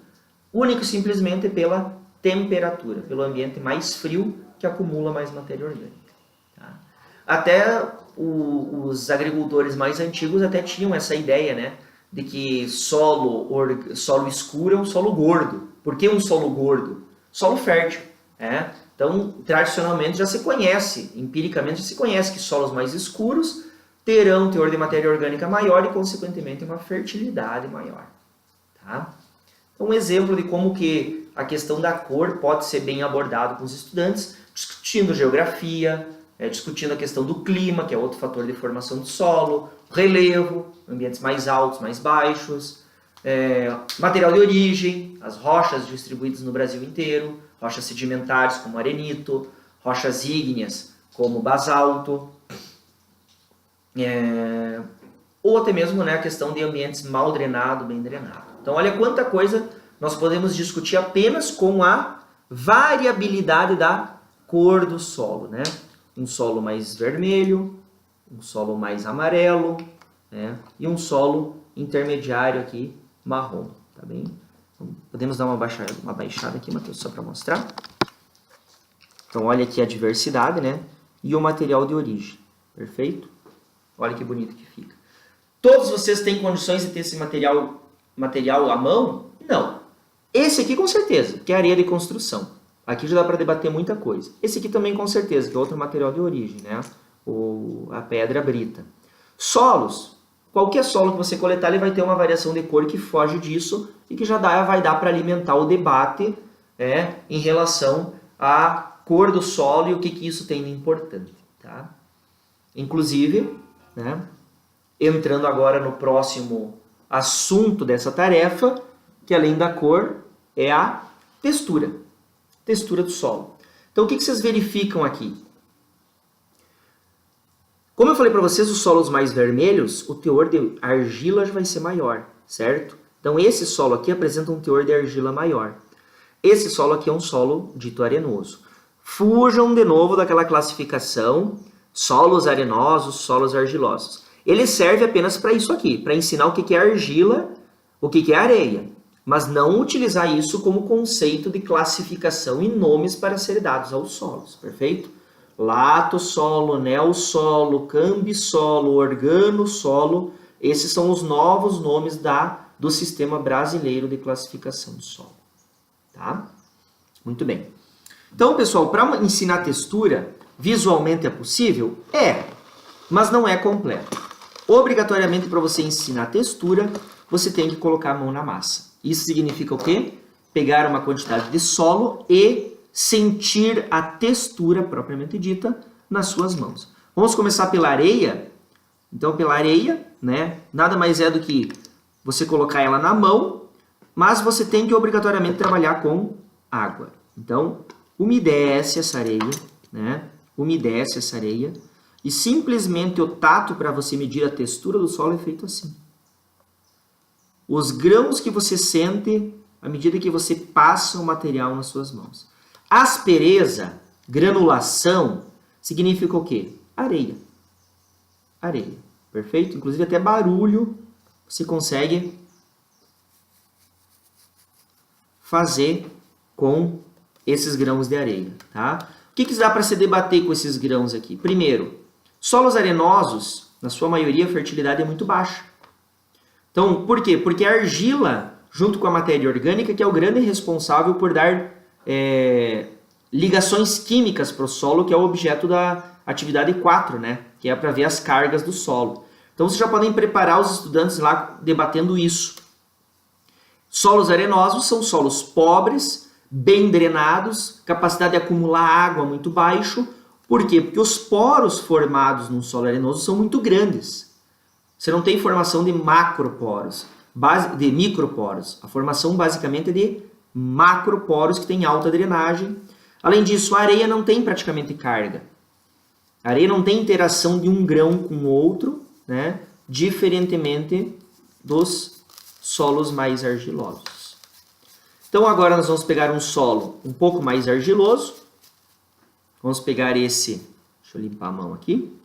Único e simplesmente pela temperatura, pelo ambiente mais frio que acumula mais matéria orgânica. Tá? Até os agricultores mais antigos até tinham essa ideia, né, de que solo escuro é um solo gordo. Por que um solo gordo? Solo fértil. Então, tradicionalmente já se conhece, empiricamente já se conhece que solos mais escuros terão um teor de matéria orgânica maior e, consequentemente, uma fertilidade maior. Tá? Então, um exemplo de como que a questão da cor pode ser bem abordado com os estudantes, discutindo geografia, discutindo a questão do clima, que é outro fator de formação do solo, relevo, ambientes mais altos, mais baixos, material de origem, as rochas distribuídas no Brasil inteiro, rochas sedimentares como arenito, rochas ígneas como basalto, ou até mesmo, né, a questão de ambientes mal drenados, bem drenados. Então olha quanta coisa nós podemos discutir apenas com a variabilidade da cor do solo, né? Um solo mais vermelho, um solo mais amarelo, né? E um solo intermediário aqui, marrom, tá bem? Então, podemos dar uma baixada aqui, Matheus, só para mostrar. Então olha aqui a diversidade, né? E o material de origem, perfeito? Olha que bonito que fica. Todos vocês têm condições de ter esse material à mão? Não. Esse aqui com certeza, que é areia de construção. Aqui já dá para debater muita coisa. Esse aqui também com certeza, que é outro material de origem, né? A pedra brita. Solos. Qualquer solo que você coletar, ele vai ter uma variação de cor que foge disso e que já vai dar para alimentar o debate em relação à cor do solo e o que isso tem de importante. Tá? Inclusive, né, entrando agora no próximo assunto dessa tarefa, que além da cor é a textura do solo. Então o que vocês verificam aqui? Como eu falei para vocês, os solos mais vermelhos, o teor de argila vai ser maior, certo? Então esse solo aqui apresenta um teor de argila maior. Esse solo aqui é um solo dito arenoso. Fujam de novo daquela classificação solos arenosos, solos argilosos. Ele serve apenas para isso aqui, para ensinar o que é argila, o que é areia, mas não utilizar isso como conceito de classificação e nomes para serem dados aos solos, perfeito? Latossolo, neossolo, cambissolo, organossolo, esses são os novos nomes do Sistema Brasileiro de Classificação do Solo. Tá? Muito bem. Então, pessoal, para ensinar textura, visualmente é possível? É, mas não é completo. Obrigatoriamente, para você ensinar textura, você tem que colocar a mão na massa. Isso significa o quê? Pegar uma quantidade de solo e sentir a textura propriamente dita nas suas mãos. Vamos começar pela areia. Então, pela areia, né, nada mais é do que você colocar ela na mão, mas você tem que obrigatoriamente trabalhar com água. Então, umedece essa areia, né? Umedece essa areia e simplesmente o tato para você medir a textura do solo é feito assim. Os grãos que você sente à medida que você passa o material nas suas mãos. Aspereza, granulação, significa o quê? Areia. Areia, perfeito? Inclusive até barulho você consegue fazer com esses grãos de areia, tá? O que dá para se debater com esses grãos aqui? Primeiro, solos arenosos, na sua maioria, a fertilidade é muito baixa. Então, por quê? Porque a argila, junto com a matéria orgânica, que é o grande responsável por dar ligações químicas para o solo, que é o objeto da atividade 4, né? Que é para ver as cargas do solo. Então, vocês já podem preparar os estudantes lá debatendo isso. Solos arenosos são solos pobres, bem drenados, capacidade de acumular água muito baixo. Por quê? Porque os poros formados num solo arenoso são muito grandes. Você não tem formação de macroporos, de microporos. A formação basicamente é de macroporos que tem alta drenagem. Além disso, a areia não tem praticamente carga. A areia não tem interação de um grão com o outro, né? Diferentemente dos solos mais argilosos. Então agora nós vamos pegar um solo um pouco mais argiloso. Vamos pegar esse, deixa eu limpar a mão aqui.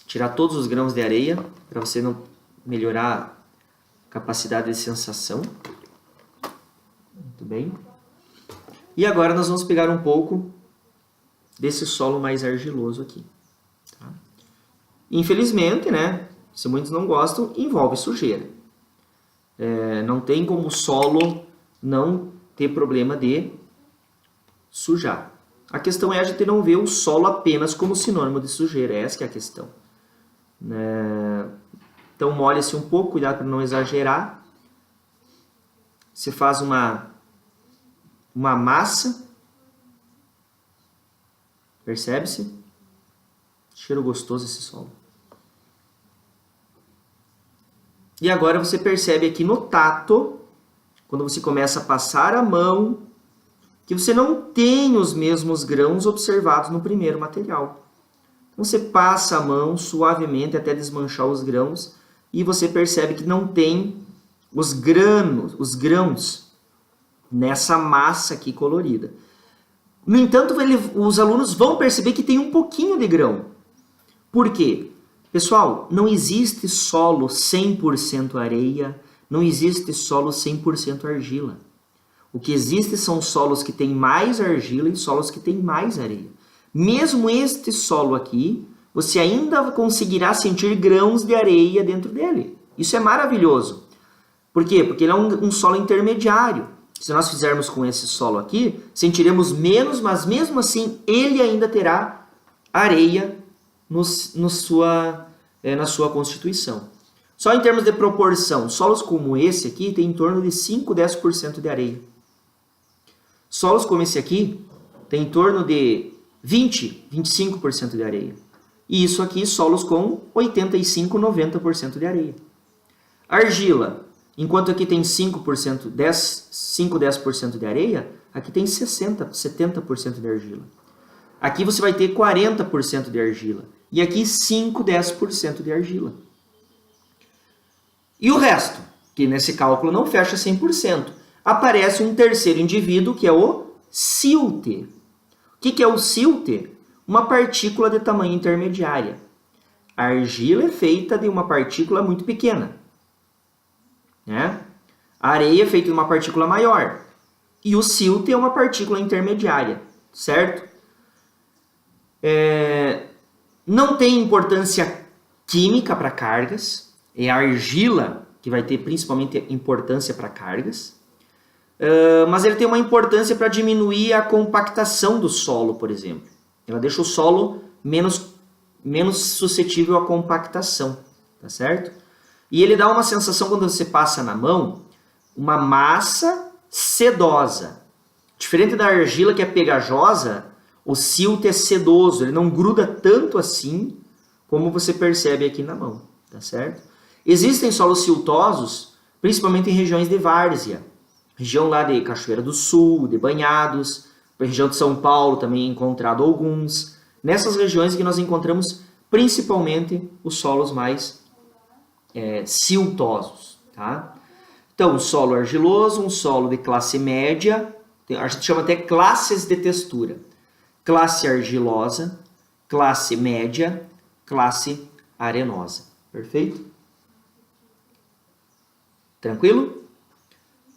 Tirar todos os grãos de areia, para você não melhorar a capacidade de sensação. Muito bem. E agora nós vamos pegar um pouco desse solo mais argiloso aqui. Tá? Infelizmente, né, se muitos não gostam, envolve sujeira. Não tem como o solo não ter problema de sujar. A questão é a gente não ver o solo apenas como sinônimo de sujeira, essa que é a questão. Então molha-se um pouco, cuidado para não exagerar. Você faz uma massa, percebe-se? Cheiro gostoso esse solo. E agora você percebe aqui no tato, quando você começa a passar a mão, que você não tem os mesmos grãos observados no primeiro material. Então você passa a mão suavemente até desmanchar os grãos e você percebe que não tem os grãos nessa massa aqui colorida. No entanto, os alunos vão perceber que tem um pouquinho de grão. Por quê? Pessoal, não existe solo 100% areia, não existe solo 100% argila. O que existe são solos que têm mais argila e solos que têm mais areia. Mesmo este solo aqui, você ainda conseguirá sentir grãos de areia dentro dele. Isso é maravilhoso. Por quê? Porque ele é um solo intermediário. Se nós fizermos com esse solo aqui, sentiremos menos, mas mesmo assim ele ainda terá areia na sua constituição. Só em termos de proporção, solos como esse aqui tem em torno de 5, 10% de areia. Solos como esse aqui tem em torno de 20, 25% de areia. E isso aqui, solos com 85, 90% de areia. Argila, enquanto aqui tem 5%, 10% de areia, aqui tem 60, 70% de argila. Aqui você vai ter 40% de argila. E aqui 5, 10% de argila. E o resto, que nesse cálculo não fecha 100%. Aparece um terceiro indivíduo, que é o silt. O que é o silt? Uma partícula de tamanho intermediária. A argila é feita de uma partícula muito pequena, né? A areia é feita de uma partícula maior. E o silt é uma partícula intermediária, certo? Não tem importância química para cargas. É a argila que vai ter principalmente importância para cargas. Mas ele tem uma importância para diminuir a compactação do solo, por exemplo. Ela deixa o solo menos suscetível à compactação, tá certo? E ele dá uma sensação, quando você passa na mão, uma massa sedosa. Diferente da argila, que é pegajosa, o silt é sedoso, ele não gruda tanto assim como você percebe aqui na mão, tá certo? Existem solos siltosos, principalmente em regiões de várzea, região lá de Cachoeira do Sul, de Banhados, região de São Paulo também é encontrado alguns. Nessas regiões que nós encontramos principalmente os solos mais siltosos, tá? Então, um solo argiloso, um solo de classe média, a gente chama até classes de textura. Classe argilosa, classe média, classe arenosa. Perfeito? Tranquilo?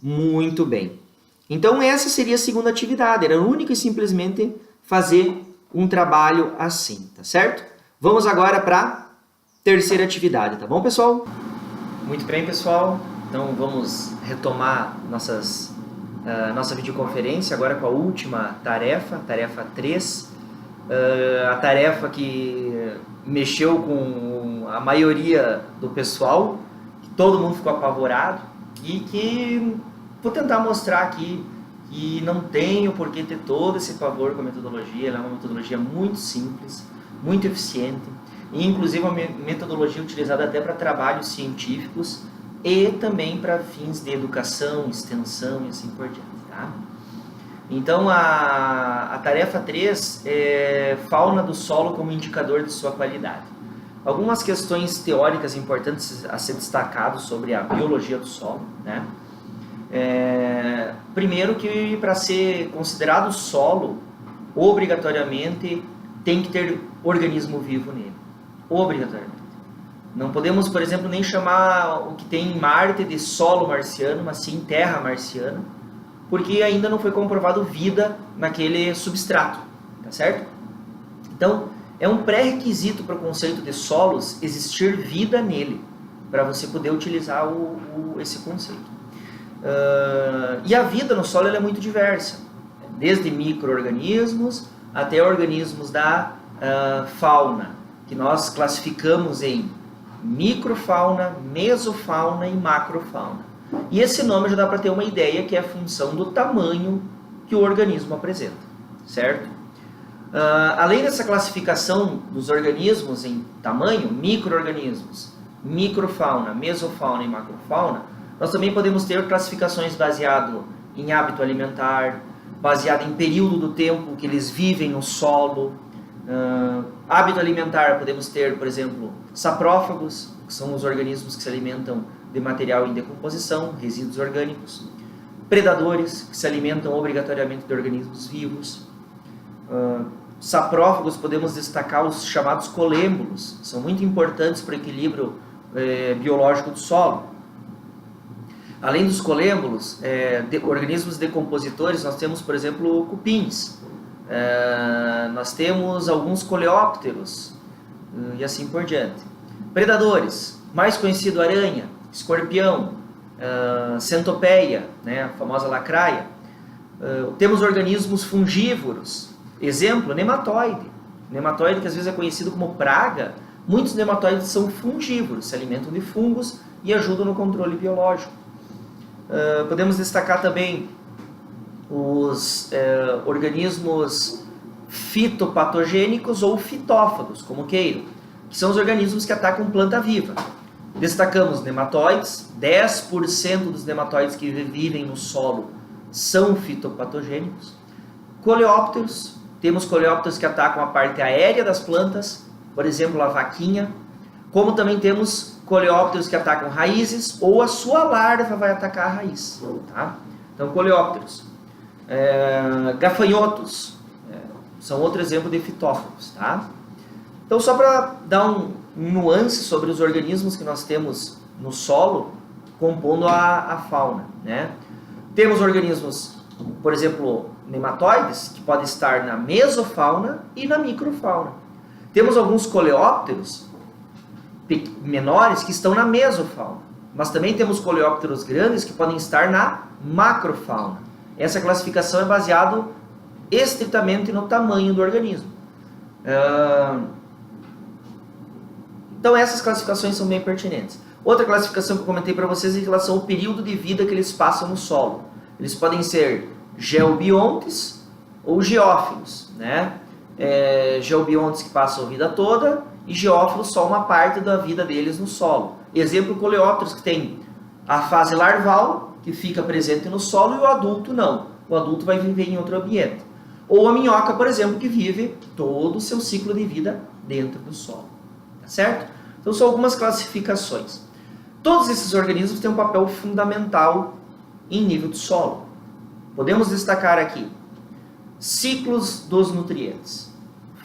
Muito bem. Então, essa seria a segunda atividade. Era única e simplesmente fazer um trabalho assim, tá certo? Vamos agora para a terceira atividade, tá bom, pessoal? Muito bem, pessoal. Então, vamos retomar nossa videoconferência agora com a última tarefa, tarefa 3. A tarefa que mexeu com a maioria do pessoal, que todo mundo ficou apavorado e que vou tentar mostrar aqui que não tenho por que ter todo esse pavor com a metodologia. Ela é uma metodologia muito simples, muito eficiente e inclusive uma metodologia utilizada até para trabalhos científicos e também para fins de educação, extensão e assim por diante, tá? Então, a tarefa 3 é fauna do solo como indicador de sua qualidade. Algumas questões teóricas importantes a ser destacado sobre a biologia do solo, né? Primeiro que para ser considerado solo, obrigatoriamente tem que ter organismo vivo nele. Obrigatoriamente. Não podemos, por exemplo, nem chamar o que tem em Marte de solo marciano, mas sim terra marciana, porque ainda não foi comprovado vida naquele substrato, tá certo? Então, é um pré-requisito para o conceito de solos existir vida nele, para você poder utilizar esse conceito. E a vida no solo ela é muito diversa, desde micro-organismos até organismos da fauna, que nós classificamos em microfauna, mesofauna e macrofauna. E esse nome já dá para ter uma ideia que é a função do tamanho que o organismo apresenta, certo? Além dessa classificação dos organismos em tamanho, micro-organismos, microfauna, mesofauna e macrofauna, nós também podemos ter classificações baseado em hábito alimentar, baseado em período do tempo que eles vivem no solo. Hábito alimentar, podemos ter, por exemplo, saprófagos, que são os organismos que se alimentam de material em decomposição, resíduos orgânicos. Predadores, que se alimentam obrigatoriamente de organismos vivos. Saprófagos, podemos destacar os chamados colêmbulos, que são muito importantes para o equilíbrio biológico do solo. Além dos colêmbulos, organismos decompositores, nós temos, por exemplo, cupins. Nós temos alguns coleópteros e assim por diante. Predadores, mais conhecido aranha, escorpião, centopeia, né, a famosa lacraia. Temos organismos fungívoros, exemplo, nematóide. Nematóide que às vezes é conhecido como praga. Muitos nematóides são fungívoros, se alimentam de fungos e ajudam no controle biológico. Podemos destacar também os organismos fitopatogênicos ou fitófagos, como queiram, que são os organismos que atacam planta viva. Destacamos nematóides, 10% dos nematóides que vivem no solo são fitopatogênicos. Coleópteros, temos coleópteros que atacam a parte aérea das plantas, por exemplo, a vaquinha, como também temos coleópteros que atacam raízes ou a sua larva vai atacar a raiz, tá? Então, coleópteros. Gafanhotos são outro exemplo de fitófagos, tá? Então, só para dar um nuance sobre os organismos que nós temos no solo, compondo a fauna, né? Temos organismos, por exemplo, nematóides, que podem estar na mesofauna e na microfauna. Temos alguns coleópteros menores que estão na mesofauna, mas também temos coleópteros grandes que podem estar na macrofauna. Essa classificação é baseada estritamente no tamanho do organismo. Então essas classificações são bem pertinentes. Outra classificação que eu comentei para vocês é em relação ao período de vida que eles passam no solo. Eles podem ser geobiontes ou geófilos, né? Geobiontes que passam a vida toda e geófilos só uma parte da vida deles no solo. Exemplo, coleópteros que tem a fase larval, que fica presente no solo, e o adulto não. O adulto vai viver em outro ambiente. Ou a minhoca, por exemplo, que vive todo o seu ciclo de vida dentro do solo. Tá certo? Então são algumas classificações. Todos esses organismos têm um papel fundamental em nível de solo. Podemos destacar aqui ciclos dos nutrientes: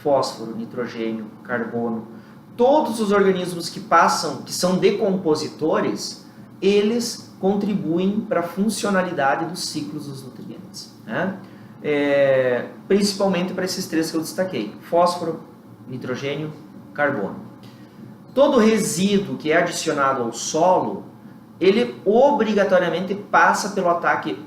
fósforo, nitrogênio, carbono. Todos os organismos que são decompositores, eles contribuem para a funcionalidade dos ciclos dos nutrientes, né? Principalmente para esses três que eu destaquei: fósforo, nitrogênio, carbono. Todo resíduo que é adicionado ao solo, ele obrigatoriamente passa pelo ataque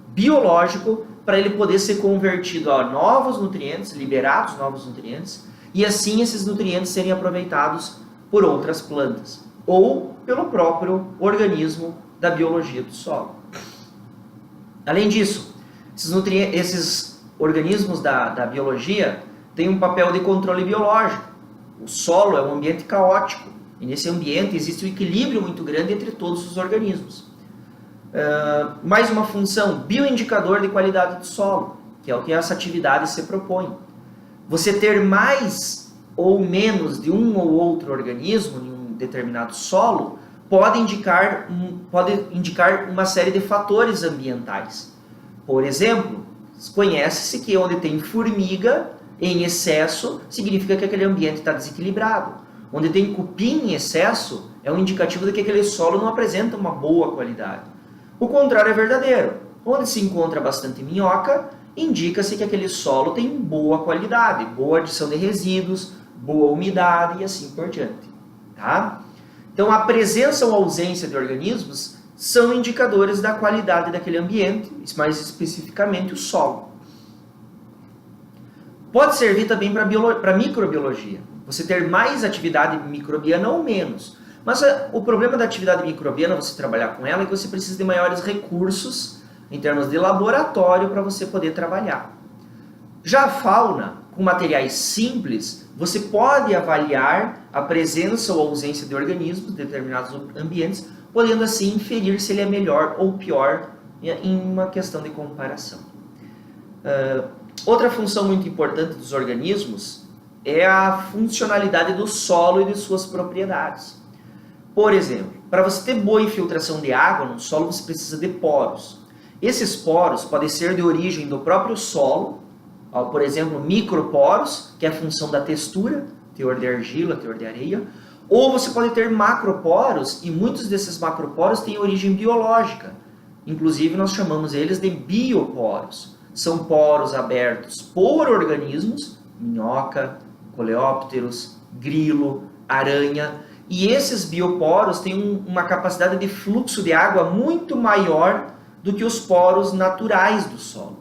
biológico para ele poder ser convertido a novos nutrientes, liberados novos nutrientes, e assim esses nutrientes serem aproveitados por outras plantas, ou pelo próprio organismo da biologia do solo. Além disso, esses organismos da biologia têm um papel de controle biológico. O solo é um ambiente caótico, e nesse ambiente existe um equilíbrio muito grande entre todos os organismos. Mais uma função, bioindicador de qualidade do solo, que é o que essa atividade se propõe. Você ter mais ou menos de um ou outro organismo em um determinado solo pode indicar uma série de fatores ambientais. Por exemplo, conhece-se que onde tem formiga em excesso, significa que aquele ambiente está desequilibrado. Onde tem cupim em excesso, é um indicativo de que aquele solo não apresenta uma boa qualidade. O contrário é verdadeiro. Onde se encontra bastante minhoca, indica-se que aquele solo tem boa qualidade, boa adição de resíduos, boa umidade e assim por diante. Tá? Então, a presença ou ausência de organismos são indicadores da qualidade daquele ambiente, mais especificamente o solo. Pode servir também para microbiologia. Você ter mais atividade microbiana ou menos. Mas o problema da atividade microbiana, você trabalhar com ela, é que você precisa de maiores recursos em termos de laboratório para você poder trabalhar. Já a fauna, com materiais simples, você pode avaliar a presença ou ausência de organismos em determinados ambientes, podendo assim inferir se ele é melhor ou pior em uma questão de comparação. Outra função muito importante dos organismos é a funcionalidade do solo e de suas propriedades. Por exemplo, para você ter boa infiltração de água no solo, você precisa de poros. Esses poros podem ser de origem do próprio solo, por exemplo, microporos, que é a função da textura, teor de argila, teor de areia, ou você pode ter macroporos, e muitos desses macroporos têm origem biológica. Inclusive, nós chamamos eles de bioporos. São poros abertos por organismos, minhoca, coleópteros, grilo, aranha, e esses bioporos têm uma capacidade de fluxo de água muito maior do que os poros naturais do solo.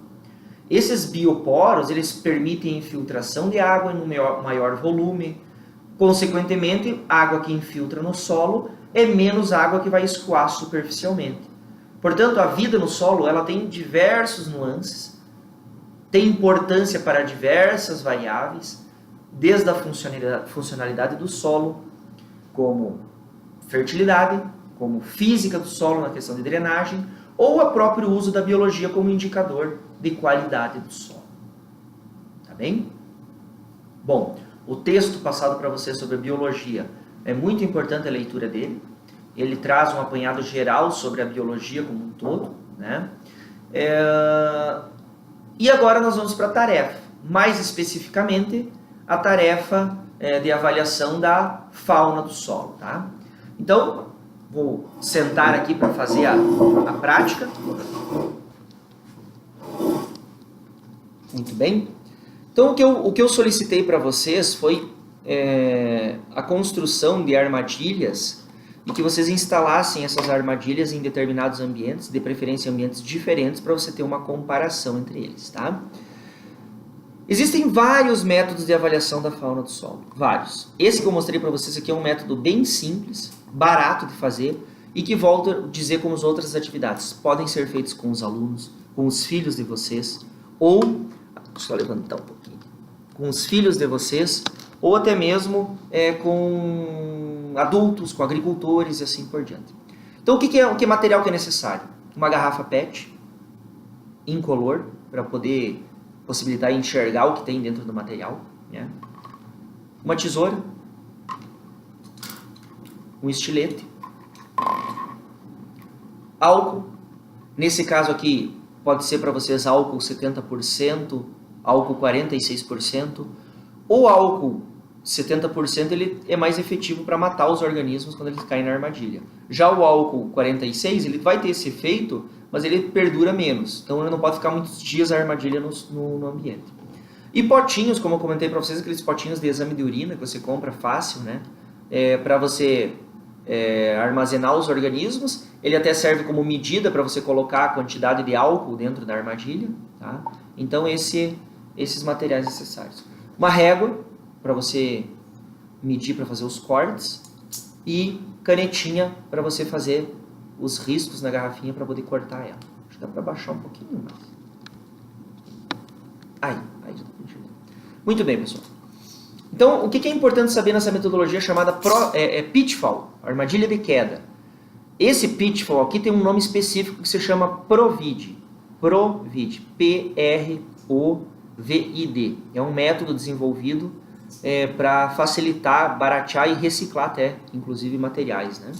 Esses bioporos, eles permitem a infiltração de água em um maior volume. Consequentemente, a água que infiltra no solo é menos água que vai escoar superficialmente. Portanto, a vida no solo ela tem diversos nuances, tem importância para diversas variáveis, desde a funcionalidade do solo, como fertilidade, como física do solo na questão de drenagem, ou o próprio uso da biologia como indicador de qualidade do solo. Tá bem? Bom, o texto passado para você sobre a biologia é muito importante a leitura dele. Ele traz um apanhado geral sobre a biologia como um todo, né? E agora nós vamos para a tarefa, mais especificamente a tarefa de avaliação da fauna do solo. Tá? Então, vou sentar aqui para fazer a prática. Muito bem. Então, o que eu solicitei para vocês foi a construção de armadilhas e que vocês instalassem essas armadilhas em determinados ambientes, de preferência em ambientes diferentes, para você ter uma comparação entre eles. Tá? Existem vários métodos de avaliação da fauna do solo, vários. Esse que eu mostrei para vocês aqui é um método bem simples, barato de fazer e que, volto a dizer, como as outras atividades, podem ser feitos com os alunos, com os filhos de vocês, ou, deixa eu levantar um pouquinho, com os filhos de vocês, ou até mesmo com adultos, com agricultores e assim por diante. Então, o que material que é necessário? Uma garrafa PET, incolor, para poder possibilitar enxergar o que tem dentro do material, né? Uma tesoura, um estilete, álcool, nesse caso aqui pode ser para vocês álcool 70%, álcool 46%, ou álcool 70% ele é mais efetivo para matar os organismos quando eles caem na armadilha. Já o álcool 46% ele vai ter esse efeito, mas ele perdura menos. Então ele não pode ficar muitos dias a armadilha no ambiente. E potinhos, como eu comentei para vocês, aqueles potinhos de exame de urina que você compra fácil, né? Para você armazenar os organismos. Ele até serve como medida para você colocar a quantidade de álcool dentro da armadilha. Tá? Então esses materiais necessários. Uma régua para você medir, para fazer os cortes. E canetinha para você fazer os riscos na garrafinha para poder cortar ela. Acho que dá para baixar um pouquinho mais. Aí já está enxergando. Muito bem, pessoal. Então, o que é importante saber nessa metodologia chamada pitfall, armadilha de queda? Esse pitfall aqui tem um nome específico que se chama PROVID. PROVID. P-R-O-V-I-D. É um método desenvolvido para facilitar, baratear e reciclar até, inclusive, materiais, né?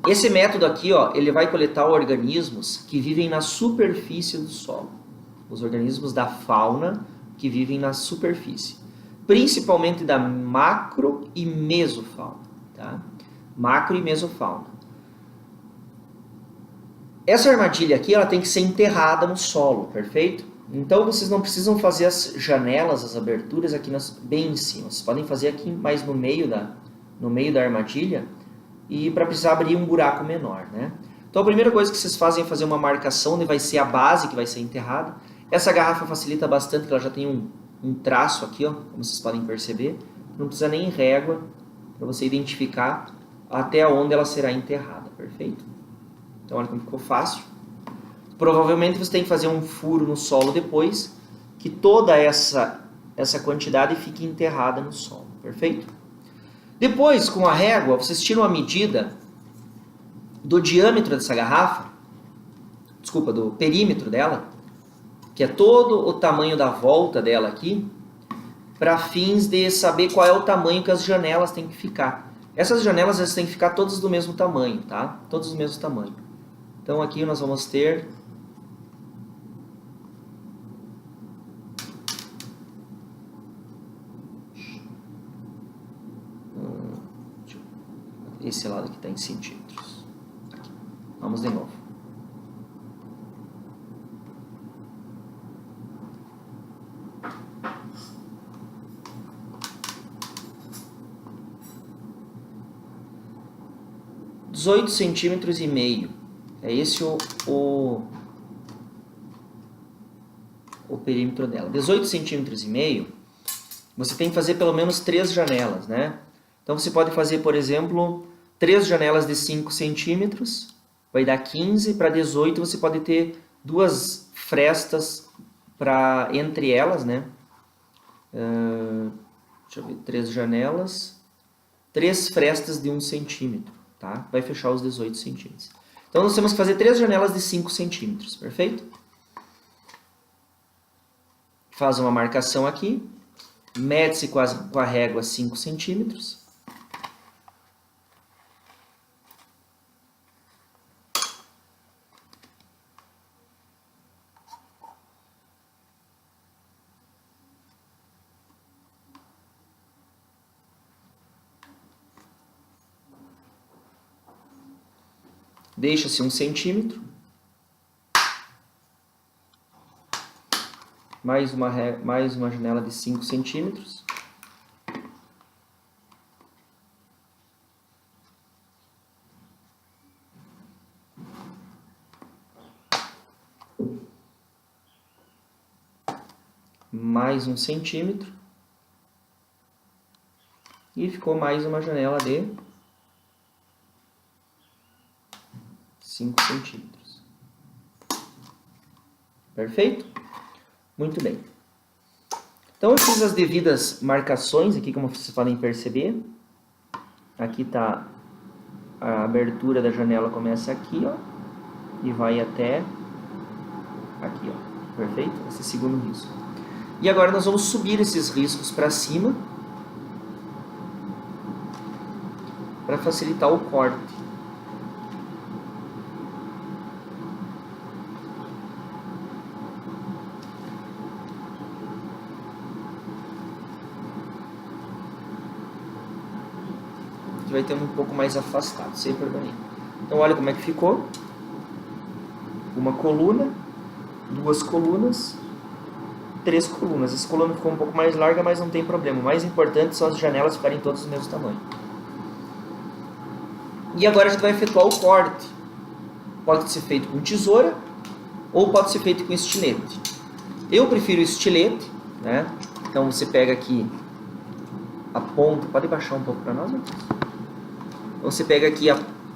Esse método aqui, ó, ele vai coletar organismos que vivem na superfície do solo. Os organismos da fauna que vivem na superfície. Principalmente da macro e mesofauna. Tá? Macro e mesofauna. Essa armadilha aqui ela tem que ser enterrada no solo, perfeito? Então vocês não precisam fazer as janelas, as aberturas aqui bem em cima. Vocês podem fazer aqui mais no meio da armadilha e para precisar abrir um buraco menor, né? Então a primeira coisa que vocês fazem é fazer uma marcação onde vai ser a base que vai ser enterrada. Essa garrafa facilita bastante, porque ela já tem um traço aqui, ó, como vocês podem perceber. Não precisa nem régua para você identificar até onde ela será enterrada, perfeito? Então olha como ficou fácil. Provavelmente você tem que fazer um furo no solo depois, que toda essa quantidade fique enterrada no solo, perfeito? Depois, com a régua, vocês tiram a medida do diâmetro dessa garrafa, desculpa, do perímetro dela, que é todo o tamanho da volta dela aqui, para fins de saber qual é o tamanho que as janelas têm que ficar. Essas janelas elas têm que ficar todas do mesmo tamanho, tá? Todas do mesmo tamanho. Então aqui nós vamos ter esse lado aqui está em centímetros. Aqui. Vamos de novo. (18,5 centímetros). É esse o perímetro dela. 18,5 centímetros. Você tem que fazer pelo menos 3 janelas, né? Então você pode fazer, por exemplo, 3 janelas de 5 centímetros, vai dar 15, para 18 você pode ter 2 frestas entre elas, né? Deixa eu ver, 3 janelas, 3 frestas de 1 centímetro, tá? Vai fechar os 18 centímetros. Então nós temos que fazer 3 janelas de 5 centímetros, perfeito? Faz uma marcação aqui, mede-se com a régua 5 centímetros. Deixa-se 1 centímetro. Mais uma janela de 5 centímetros. Mais 1 centímetro. E ficou mais uma janela de 5 centímetros. Perfeito? Muito bem. Então eu fiz as devidas marcações aqui, como vocês podem perceber. Aqui está a abertura da janela, começa aqui, ó, e vai até aqui, ó. Perfeito? Esse segundo risco. E agora nós vamos subir esses riscos para cima para facilitar o corte. Aqui vai ter um pouco mais afastado, sem problema. Então olha como é que ficou. Uma coluna, 2 colunas, 3 colunas. Essa coluna ficou um pouco mais larga, mas não tem problema. O mais importante são as janelas ficarem todas do mesmo tamanho. E agora a gente vai efetuar o corte. Pode ser feito com tesoura ou pode ser feito com estilete. Eu prefiro estilete, né? Então você pega aqui a ponta, pode baixar um pouco para nós, Matheus? Então você pega aqui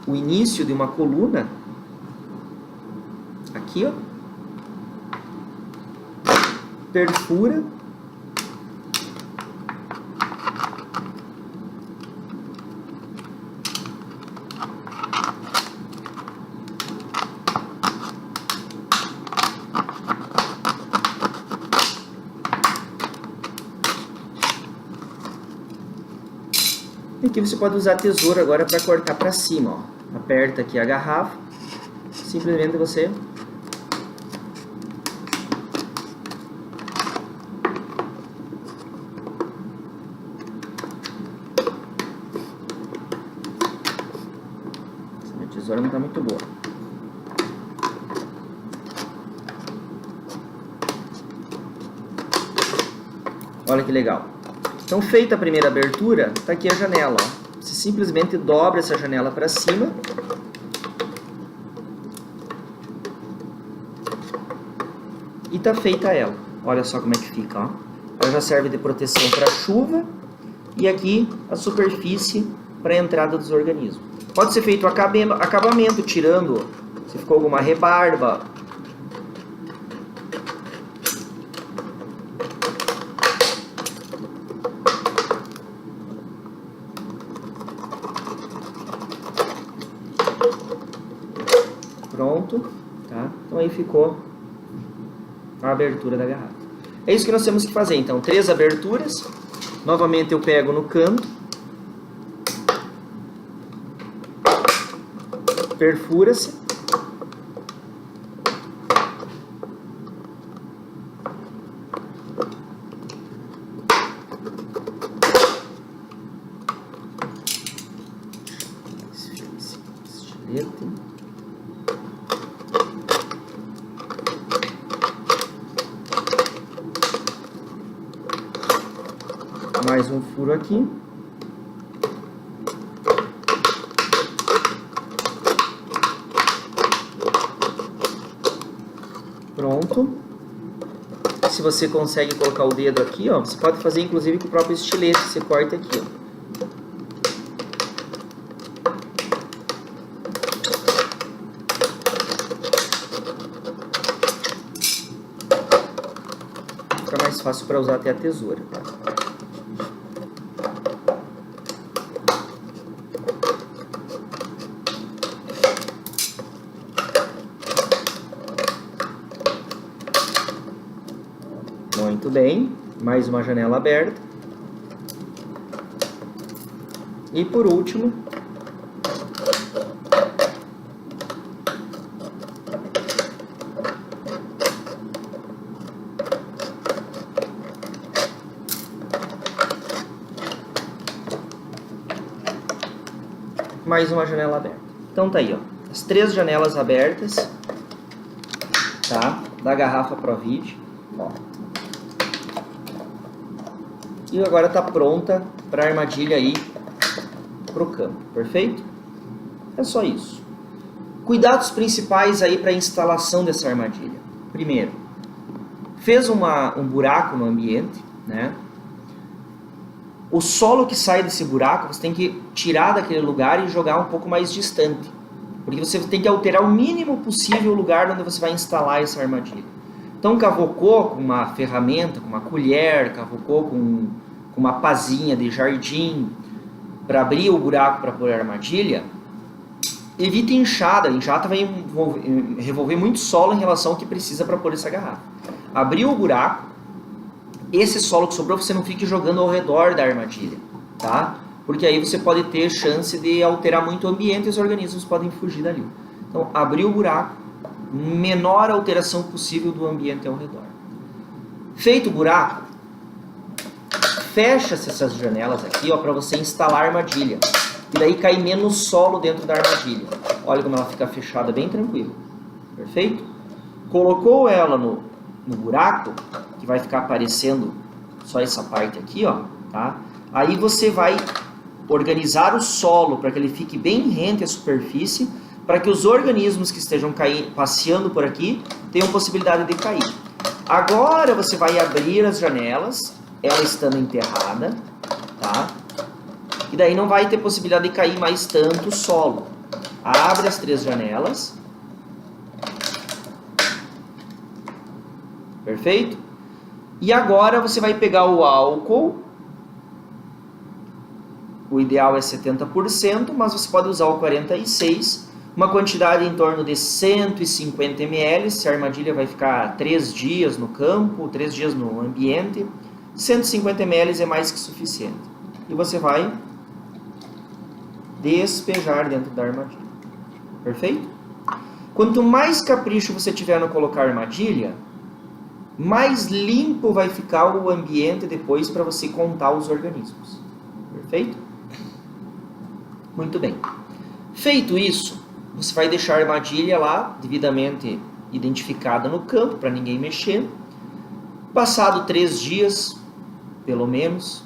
o início de uma coluna, aqui, ó, perfura, e aqui você pode usar a tesoura agora para cortar para cima, ó. Aperta aqui a garrafa, simplesmente você a tesoura não está muito boa. Olha que legal. Então, feita a primeira abertura, está aqui a janela. Ó. Você simplesmente dobra essa janela para cima. E está feita ela. Olha só como é que fica. Ó. Ela já serve de proteção para chuva. E aqui a superfície para a entrada dos organismos. Pode ser feito acabamento, tirando se ficou alguma rebarba. Pronto, tá? Então aí ficou a abertura da garrafa. É isso que nós temos que fazer, então, 3 aberturas. Novamente eu pego no canto, perfura-se, estilete. Mais um furo aqui. Pronto. Se você consegue colocar o dedo aqui, ó, você pode fazer inclusive com o próprio estilete, você corta aqui, ó. Fica mais fácil para usar até a tesoura, tá? Muito bem, mais uma janela aberta. E por último, mais uma janela aberta. Então tá aí, ó. as 3 janelas abertas, tá? Da garrafa Provid, ó. E agora está pronta para a armadilha ir para o campo, perfeito? É só isso. Cuidados principais aí para a instalação dessa armadilha. Primeiro, fez um buraco no ambiente, né? O solo que sai desse buraco você tem que tirar daquele lugar e jogar um pouco mais distante, porque você tem que alterar o mínimo possível o lugar onde você vai instalar essa armadilha. Então cavocou com uma ferramenta, com uma colher, cavocou com uma pazinha de jardim para abrir o buraco para pôr a armadilha, evita enxada. A enxada vai revolver muito solo em relação ao que precisa para pôr essa garrafa. Abriu o buraco, esse solo que sobrou você não fique jogando ao redor da armadilha, tá? Porque aí você pode ter chance de alterar muito o ambiente e os organismos podem fugir dali. Então, abriu o buraco, menor alteração possível do ambiente ao redor. Feito o buraco, fecha-se essas janelas aqui, ó, para você instalar a armadilha. E daí cai menos solo dentro da armadilha. Olha como ela fica fechada bem tranquilo. Perfeito? Colocou ela no buraco, que vai ficar aparecendo só essa parte aqui, ó, tá? Aí você vai organizar o solo para que ele fique bem rente à superfície, para que os organismos que estejam passeando por aqui tenham possibilidade de cair. Agora você vai abrir as janelas, ela estando enterrada, tá? E daí não vai ter possibilidade de cair mais tanto solo. Abre as 3 janelas. Perfeito? E agora você vai pegar o álcool. O ideal é 70%, mas você pode usar o 46%. Uma quantidade em torno de 150 ml. Se a armadilha vai ficar 3 dias no campo, 3 dias no ambiente, 150 ml é mais que suficiente. E você vai despejar dentro da armadilha. Perfeito? Quanto mais capricho você tiver no colocar armadilha, mais limpo vai ficar o ambiente depois para você contar os organismos. Perfeito? Muito bem. Feito isso, você vai deixar a armadilha lá, devidamente identificada no campo, para ninguém mexer. Passado 3 dias, pelo menos,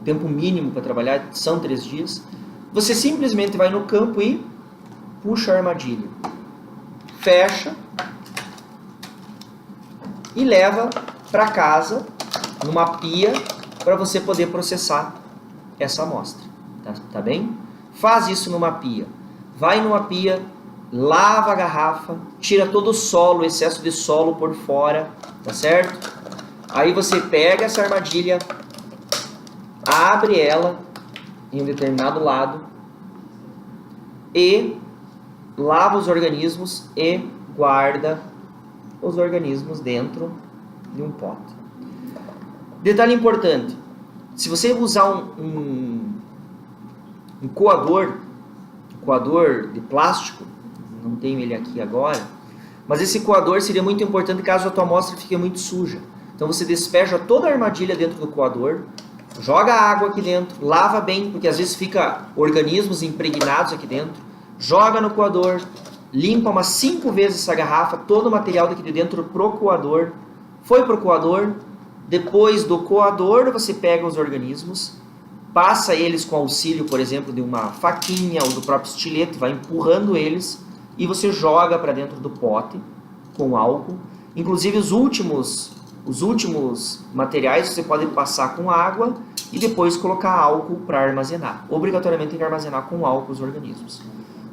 tempo mínimo para trabalhar são 3 dias, você simplesmente vai no campo e puxa a armadilha. Fecha e leva para casa, numa pia, para você poder processar essa amostra. Tá bem? Faz isso numa pia. Vai numa pia, lava a garrafa, tira todo o solo, o excesso de solo por fora, tá certo? Aí você pega essa armadilha, abre ela em um determinado lado e lava os organismos e guarda os organismos dentro de um pote. Detalhe importante, se você usar um coador de plástico, não tenho ele aqui agora, mas esse coador seria muito importante caso a tua amostra fique muito suja. Então você despeja toda a armadilha dentro do coador, joga água aqui dentro, lava bem, porque às vezes fica organismos impregnados aqui dentro, joga no coador, limpa umas 5 vezes essa garrafa, todo o material daqui de dentro pro coador, foi pro coador, depois do coador você pega os organismos, passa eles com auxílio, por exemplo, de uma faquinha ou do próprio estilete, vai empurrando eles e você joga para dentro do pote com álcool. Inclusive os últimos materiais você pode passar com água e depois colocar álcool para armazenar. Obrigatoriamente tem que armazenar com álcool os organismos.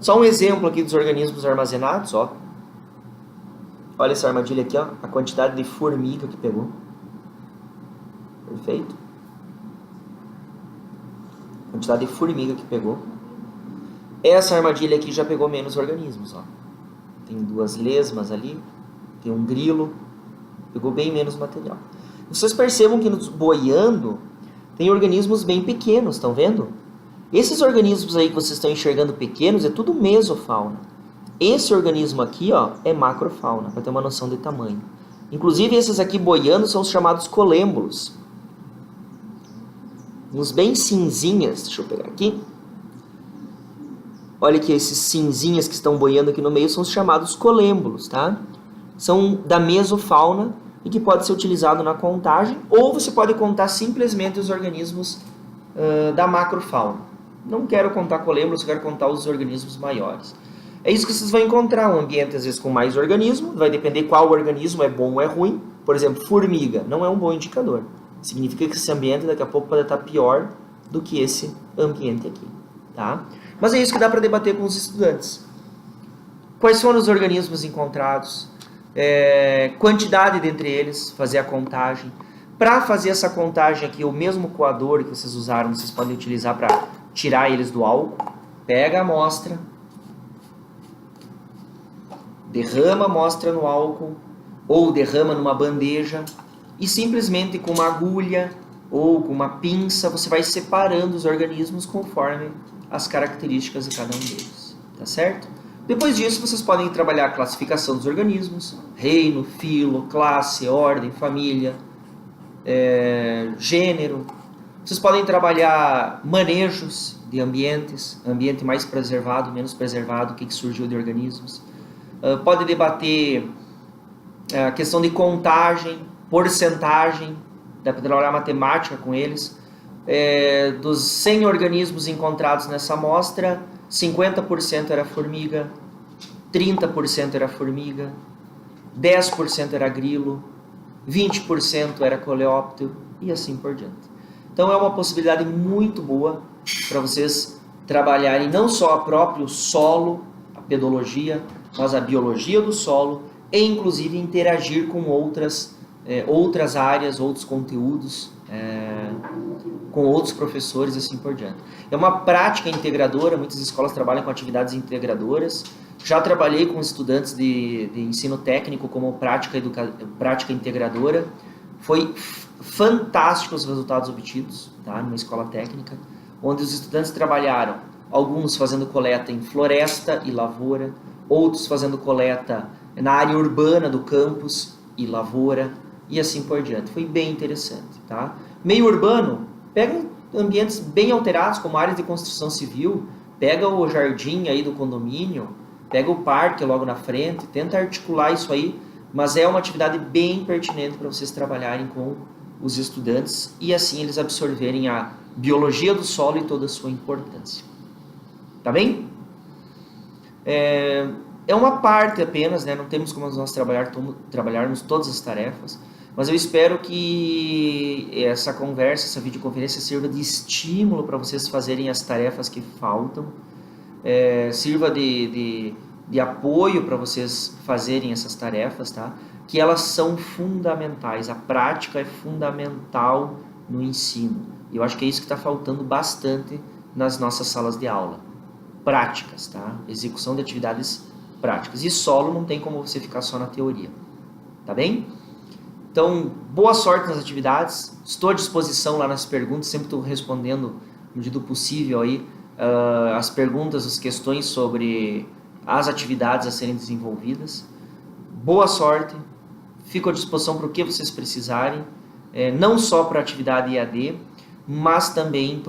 Só um exemplo aqui dos organismos armazenados, ó. Olha essa armadilha aqui, ó, a quantidade de formiga que pegou. Perfeito? Quantidade de formiga que pegou. Essa armadilha aqui já pegou menos organismos, ó. Tem 2 lesmas ali, tem um grilo, pegou bem menos material. Vocês percebam que nos boiando tem organismos bem pequenos, estão vendo? Esses organismos aí que vocês estão enxergando pequenos é tudo mesofauna. Esse organismo aqui, ó, é macrofauna, para ter uma noção de tamanho. Inclusive esses aqui boiando são os chamados colêmbulos. Uns bem cinzinhas, deixa eu pegar aqui. Olha que esses cinzinhas que estão boiando aqui no meio são os chamados colêmbulos, tá? São da mesofauna e que pode ser utilizado na contagem, ou você pode contar simplesmente os organismos da macrofauna. Não quero contar colêmbulos, quero contar os organismos maiores. É isso que vocês vão encontrar, um ambiente às vezes com mais organismo, vai depender qual organismo é bom ou é ruim. Por exemplo, formiga não é um bom indicador. Significa que esse ambiente daqui a pouco pode estar pior do que esse ambiente aqui, tá? Mas é isso que dá para debater com os estudantes. Quais foram os organismos encontrados? Quantidade dentre eles, fazer a contagem. Para fazer essa contagem aqui, o mesmo coador que vocês usaram, vocês podem utilizar para tirar eles do álcool. Pega a amostra, derrama a amostra no álcool, ou derrama numa bandeja, e simplesmente com uma agulha ou com uma pinça, você vai separando os organismos conforme as características de cada um deles, tá certo? Depois disso, vocês podem trabalhar a classificação dos organismos, reino, filo, classe, ordem, família, gênero. Vocês podem trabalhar manejos de ambientes, ambiente mais preservado, menos preservado, o que surgiu de organismos. Pode debater a questão de contagem, porcentagem, dá para trabalhar matemática com eles. Dos 100 organismos encontrados nessa amostra, 50% era formiga, 30% era formiga, 10% era grilo, 20% era coleóptero e assim por diante. Então é uma possibilidade muito boa para vocês trabalharem não só o próprio solo, a pedologia, mas a biologia do solo e inclusive interagir com outras áreas, outros conteúdos, com outros professores e assim por diante. É uma prática integradora, muitas escolas trabalham com atividades integradoras. Já trabalhei com estudantes de ensino técnico como prática integradora. Foi fantástico os resultados obtidos, tá? Numa escola técnica, onde os estudantes trabalharam, alguns fazendo coleta em floresta e lavoura, outros fazendo coleta na área urbana do campus e lavoura, e assim por diante. Foi bem interessante, tá? Meio urbano, pega ambientes bem alterados, como áreas de construção civil, pega o jardim aí do condomínio, pega o parque logo na frente, tenta articular isso aí, mas é uma atividade bem pertinente para vocês trabalharem com os estudantes e assim eles absorverem a biologia do solo e toda a sua importância. Tá bem? É uma parte apenas, né? Não temos como nós trabalharmos todas as tarefas, mas eu espero que essa conversa, essa videoconferência sirva de estímulo para vocês fazerem as tarefas que faltam, sirva de apoio para vocês fazerem essas tarefas, tá? Que elas são fundamentais, a prática é fundamental no ensino. E eu acho que é isso que está faltando bastante nas nossas salas de aula. Práticas, tá? Execução de atividades práticas. E solo não tem como você ficar só na teoria, tá bem? Então, boa sorte nas atividades, estou à disposição lá nas perguntas, sempre estou respondendo, na medida do possível, aí, as perguntas, as questões sobre as atividades a serem desenvolvidas. Boa sorte, fico à disposição para o que vocês precisarem, não só para a atividade EAD, mas também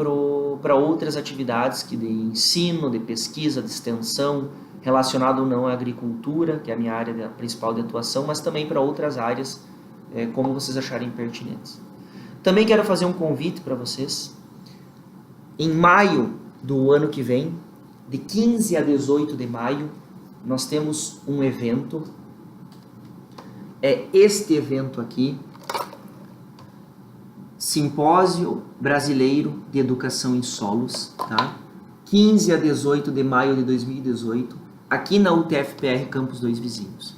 para outras atividades de ensino, de pesquisa, de extensão, relacionado ou não à agricultura, que é a minha área principal de atuação, mas também para outras áreas, como vocês acharem pertinentes. Também quero fazer um convite para vocês. Em maio do ano que vem, de 15 a 18 de maio, nós temos um evento. É este evento aqui, Simpósio Brasileiro de Educação em Solos, tá? 15 a 18 de maio de 2018, aqui na UTFPR Campus 2 Vizinhos.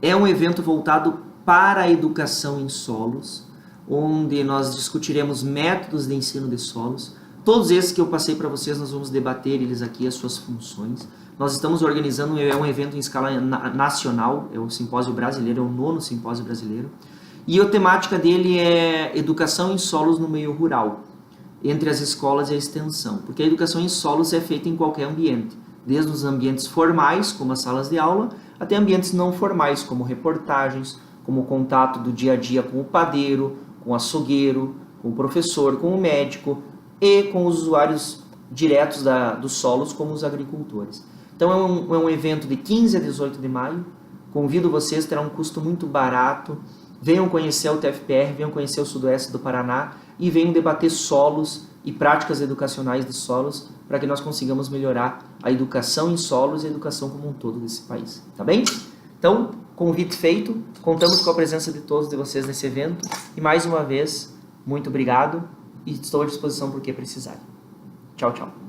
É um evento voltado para a educação em solos, onde nós discutiremos métodos de ensino de solos. Todos esses que eu passei para vocês, nós vamos debater eles aqui, as suas funções. Nós estamos organizando um evento em escala nacional, é o Simpósio Brasileiro, é o 9º Simpósio Brasileiro. E a temática dele é educação em solos no meio rural, entre as escolas e a extensão. Porque a educação em solos é feita em qualquer ambiente, desde os ambientes formais, como as salas de aula, até ambientes não formais, como reportagens, como o contato do dia a dia com o padeiro, com o açougueiro, com o professor, com o médico e com os usuários diretos dos solos como os agricultores. Então é um evento de 15 a 18 de maio, convido vocês, terá um custo muito barato, venham conhecer o TFPR, venham conhecer o Sudoeste do Paraná e venham debater solos e práticas educacionais de solos para que nós consigamos melhorar a educação em solos e a educação como um todo desse país, tá bem? Então, convite feito, contamos com a presença de todos de vocês nesse evento e mais uma vez, muito obrigado e estou à disposição por que precisarem. Tchau, tchau.